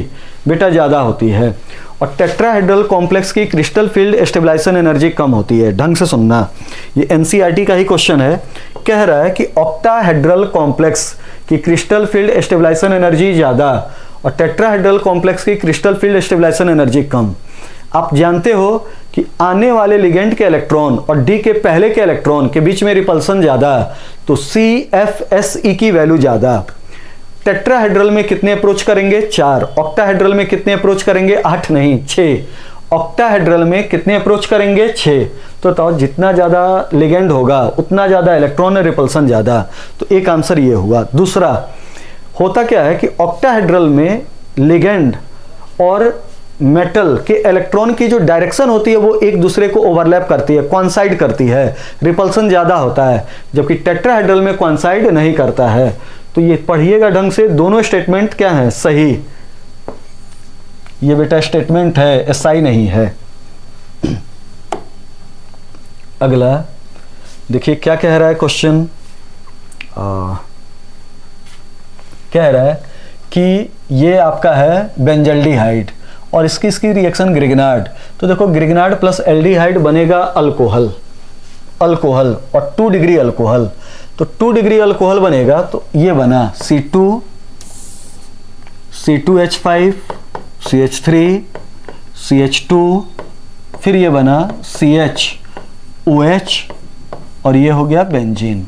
बेटा ज़्यादा होती है, और टेट्राहेड्रल कॉम्प्लेक्स की क्रिस्टल फील्ड स्टेबलाइजेशन एनर्जी कम होती है। ढंग से सुनना, ये NCERT का ही क्वेश्चन है। कह रहा है कि ऑक्टाहेड्रल कॉम्प्लेक्स की क्रिस्टल फील्ड स्टेबलाइजेशन एनर्जी ज़्यादा और टेट्राहेड्रल कॉम्प्लेक्स की क्रिस्टल फील्ड स्टेबलाइजेशन एनर्जी कम। आप जानते हो कि आने वाले लिगेंड के इलेक्ट्रॉन और डी के पहले के इलेक्ट्रॉन के बीच में रिपल्सन ज़्यादा, तो CFSE की वैल्यू ज़्यादा। टेट्राहेड्रल में कितने अप्रोच करेंगे, 4। ऑक्टाहेड्रल में कितने अप्रोच करेंगे, 8 नहीं 6। ऑक्टाहेड्रल में कितने अप्रोच करेंगे, 6। तो जितना ज़्यादा लिगेंड होगा उतना ज़्यादा इलेक्ट्रॉन रिपल्सन ज़्यादा, तो एक आंसर ये हुआ। दूसरा, होता क्या है कि ऑक्टाहेड्रल में लिगेंड और मेटल के इलेक्ट्रॉन की जो डायरेक्शन होती है वो एक दूसरे को ओवरलैप करती है, कॉन्साइड करती है, रिपल्सन ज़्यादा होता है, जबकि टेट्राहेड्रल में कॉन्साइड नहीं करता है। तो ये पढ़िएगा ढंग से, दोनों स्टेटमेंट क्या है, सही। ये बेटा स्टेटमेंट है, SI नहीं है। अगला देखिए क्या कह रहा है क्वेश्चन, कह रहा है कि ये आपका है बेंजल्डिहाइड और इसकी रिएक्शन ग्रिग्नार्ड। तो देखो ग्रिग्नार्ड प्लस एल्डिहाइड बनेगा अल्कोहल, अल्कोहल और 2 डिग्री अल्कोहल, तो 2 डिग्री अल्कोहल बनेगा, तो ये बना C2 C2H5 CH3 CH2, फिर ये बना CHOH और ये हो गया बेंजीन।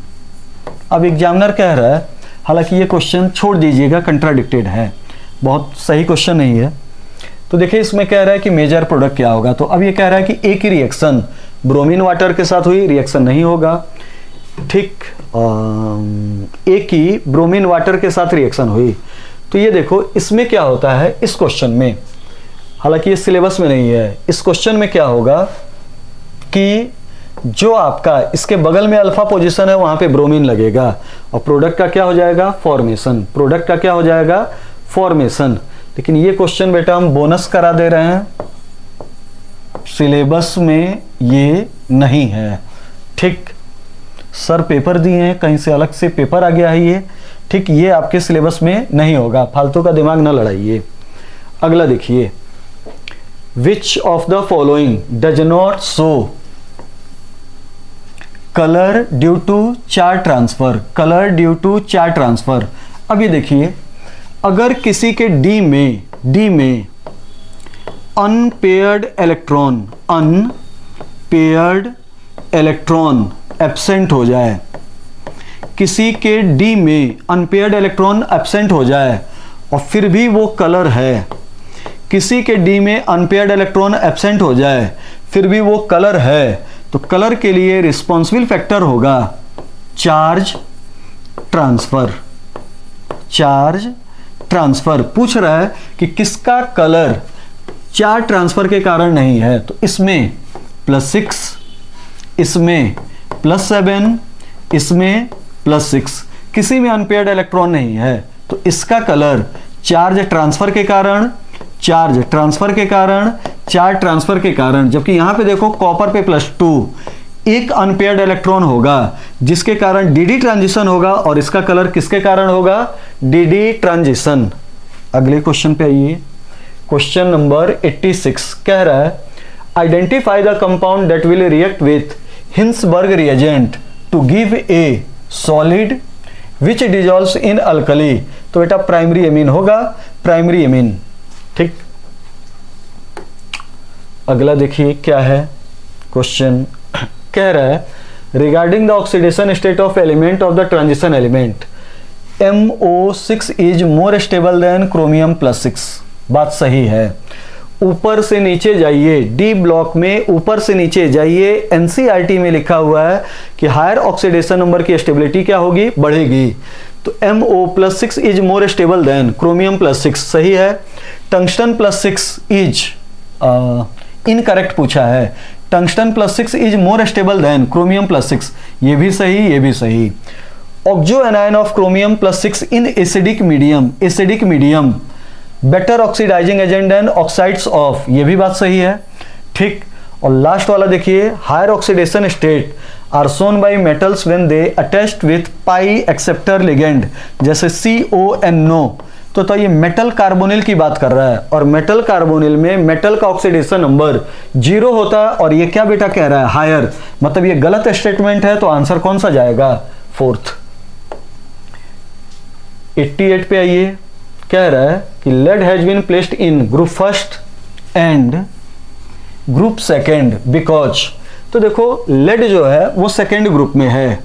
अब एग्जामिनर कह रहा है, हालांकि ये क्वेश्चन छोड़ दीजिएगा, कंट्राडिक्टेड है, बहुत सही क्वेश्चन नहीं है। तो देखिए इसमें कह रहा है कि मेजर प्रोडक्ट क्या होगा, तो अब ये कह रहा है कि एक ही रिएक्शन ब्रोमीन वाटर के साथ हुई, रिएक्शन नहीं होगा। ठीक, एक ही ब्रोमीन वाटर के साथ रिएक्शन हुई, तो ये देखो इसमें क्या होता है, इस क्वेश्चन में, हालांकि ये सिलेबस में नहीं है, इस क्वेश्चन में क्या होगा कि जो आपका इसके बगल में अल्फा पोजीशन है वहां पे ब्रोमीन लगेगा और प्रोडक्ट का क्या हो जाएगा, फॉर्मेशन। प्रोडक्ट का क्या हो जाएगा, फॉर्मेशन। लेकिन ये क्वेश्चन बेटा हम बोनस करा दे रहे हैं, सिलेबस में ये नहीं है। ठीक, सर पेपर दिए हैं, कहीं से अलग से पेपर आ गया है ये, ठीक, ये आपके सिलेबस में नहीं होगा, फालतू का दिमाग ना लड़ाइए। अगला देखिए, which of the following does not show colour due to charge transfer, colour due to charge transfer. अब ये देखिए, अगर किसी के डी में अनपेयर्ड इलेक्ट्रॉन एब्सेंट हो जाए, किसी के डी में अनपेयर्ड इलेक्ट्रॉन एब्सेंट हो जाए और फिर भी वो कलर है, किसी के डी में अनपेयर्ड इलेक्ट्रॉन एब्सेंट हो जाए फिर भी वो कलर है, तो कलर के लिए रिस्पॉन्सिबल फैक्टर होगा चार्ज ट्रांसफर। चार्ज ट्रांसफर पूछ रहा है कि किसका कलर चार्ज ट्रांसफर के कारण नहीं है, तो इसमें +6, इसमें +7, इसमें +6, किसी में अनपेयर्ड इलेक्ट्रॉन नहीं है, तो इसका कलर चार्ज ट्रांसफर के कारण, जबकि यहां पे देखो कॉपर पे +2, एक अनपेयर्ड इलेक्ट्रॉन होगा जिसके कारण डी ट्रांजिशन होगा, और इसका कलर किसके कारण होगा? D transition. अगले क्वेश्चन पे आइए, क्वेश्चन नंबर 86 कह रहा है identify the compound that will react with Hinsberg reagent to give a solid which dissolves in alkali. तो बेटा प्राइमरी एमीन होगा, प्राइमरी एमीन। ठीक, अगला देखिए क्या है क्वेश्चन, कह रहा है regarding the oxidation state of element of the transition element MO6 is more stable than chromium +6। बात सही है। ऊपर से नीचे जाइए, डी ब्लॉक में ऊपर से नीचे जाइए, एनसीईआरटी में लिखा हुआ है कि हायर ऑक्सीडेशन नंबर की स्टेबिलिटी क्या होगी? बढ़ेगी। तो MO+6 is more stable than chromium +6 सही है। टंगस्टन +6 इज इनकरेक्ट पूछा है। Tungsten +6 is more stable than chromium +6, ये भी सही, ये भी सही। Oxo anion of chromium +6 in acidic medium, acidic medium better oxidising agent than oxides of, ये भी बात सही है। ठीक, और लास्ट वाला देखिए higher oxidation state are shown by metals when they attached with pi acceptor ligand, जैसे CONO। तो ये मेटल कार्बोनिल की बात कर रहा है, और मेटल कार्बोनिल में मेटल का ऑक्सीडेशन नंबर 0 होता है, और ये क्या बेटा कह रहा है? हायर। मतलब ये गलत स्टेटमेंट है, तो आंसर कौन सा जाएगा? 4th। 88 पे आइए, कह रहा है कि lead has been placed in group first and group second because. तो देखो लेड जो है वो सेकेंड ग्रुप में है,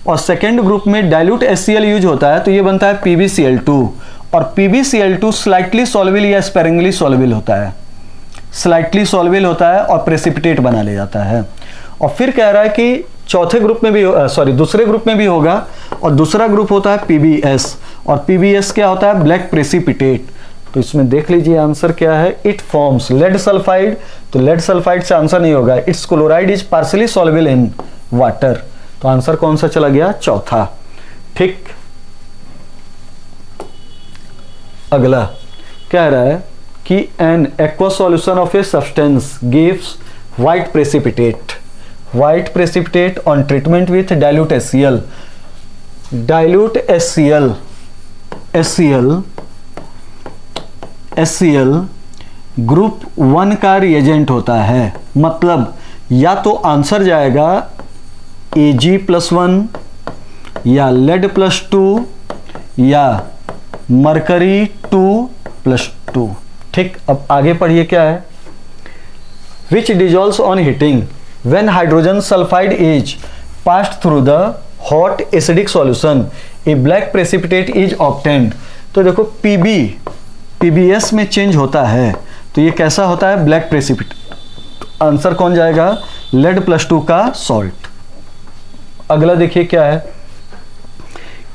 और सेकेंड ग्रुप में डाइल्यूट HCl यूज होता है, तो ये बनता है PbCl2, और PbCl2 स्लाइटली सॉल्युबल या स्पेरिंगली सॉल्युबल होता है, स्लाइटली सॉल्युबल होता है और प्रेसिपिटेट बना ले जाता है। और फिर कह रहा है कि चौथे ग्रुप में भी दूसरे ग्रुप में भी होगा, और दूसरा ग्रुप होता है PbS, और PbS क्या होता है? Black precipitate. तो इसमें देख लीजिए आंसर क्या है, इट फॉर्म्स लेड सल्फाइड। तो लेड सल्फाइड से आंसर नहीं होगा, it's chloride is partially soluble in water. तो आंसर कौन सा चला गया? चौथा। ठीक, अगला कह रहा है कि N aqua solution of a substance gives white precipitate, white precipitate on treatment with dilute HCl। Dilute HCl group 1 का रिएजेंट होता है। मतलब या तो आंसर जाएगा Ag+1 या लेड +2 या मरकरी 2+2। ठीक, अब आगे पढ़िए क्या है, which dissolves on heating when hydrogen sulphide is passed through the hot acidic solution a black precipitate is obtained. तो देखो PbS में चेंज होता है, तो ये कैसा होता है? Black precipitate. आंसर कौन जाएगा? लेड +2 का सॉल्ट। अगला देखिए क्या है,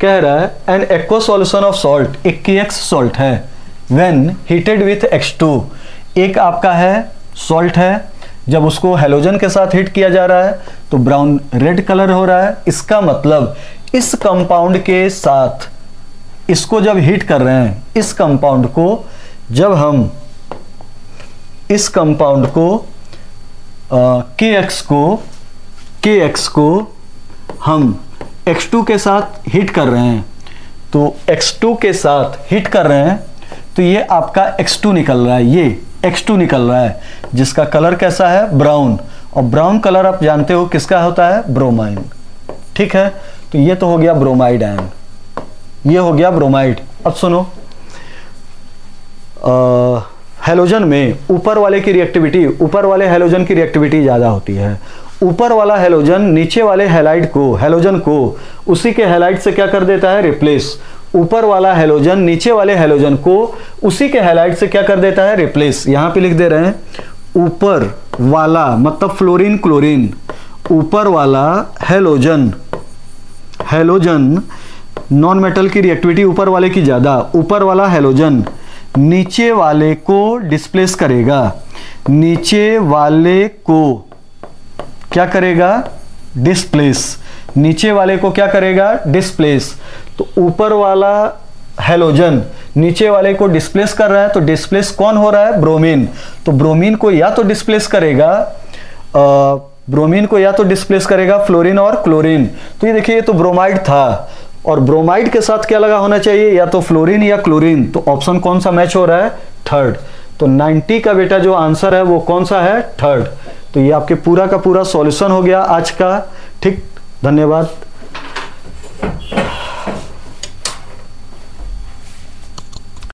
कह रहा है N aqua solution of salt, एक KX सॉल्ट है, व्हेन हीटेड विथ X2। एक आपका है सॉल्ट है, जब उसको हेलोजन के साथ हीट किया जा रहा है तो ब्राउन रेड कलर हो रहा है। इसका मतलब इस कंपाउंड के साथ इसको जब हीट कर रहे हैं, इस कंपाउंड को जब हम इस कंपाउंड को KX को हम X2 के साथ हीट कर रहे हैं, तो X2 के साथ हीट कर रहे हैं तो ये आपका X2 निकल रहा है, ये X2 निकल रहा है, जिसका कलर कैसा है? ब्राउन। और ब्राउन कलर आप जानते हो किसका होता है? ब्रोमाइन। ठीक है, तो ये तो हो गया ब्रोमाइड आयन, ये हो गया ब्रोमाइड। अब सुनो, हेलोजन में ऊपर वाले की रिएक्टिविटी, ऊपर वाले हेलोजन की रिएक्टिविटी ज़्यादा होती है। ऊपर वाला हेलोजन नीचे वाले हैलाइड को, हेलोजन को उसी के हैलाइड से क्या कर देता है? रिप्लेस। ऊपर वाला हेलोजन नीचे वाले हेलोजन को उसी के हैलाइड से क्या कर देता है? रिप्लेस। यहां पे लिख दे रहे हैं ऊपर वाला मतलब फ्लोरीन क्लोरीन, ऊपर वाला हेलोजन नॉन मेटल की रिएक्टिविटी ऊपर वाले की ज्यादा, ऊपर वाला हेलोजन नीचे वाले को डिस्प्लेस करेगा, नीचे वाले को क्या करेगा? डिस्प्लेस। नीचे वाले को क्या करेगा? डिस्प्लेस। तो ऊपर वाला हेलोजन नीचे वाले को डिस्प्लेस कर रहा है, तो डिस्प्लेस कौन हो रहा है? ब्रोमीन। तो ब्रोमीन को या तो डिस्प्लेस करेगा ब्रोमीन को या तो डिस्प्लेस करेगा फ्लोरीन और क्लोरीन। तो ये देखिए, ये तो ब्रोमाइड था और ब्रोमाइड के साथ क्या लगा होना चाहिए, या तो फ्लोरीन या क्लोरीन। तो ऑप्शन कौन सा मैच हो रहा है, थर्ड। तो 90 का बेटा जो आंसर है वो कौन सा है, थर्ड। तो ये आपके पूरा का पूरा सॉल्यूशन हो गया आज का। ठीक, धन्यवाद।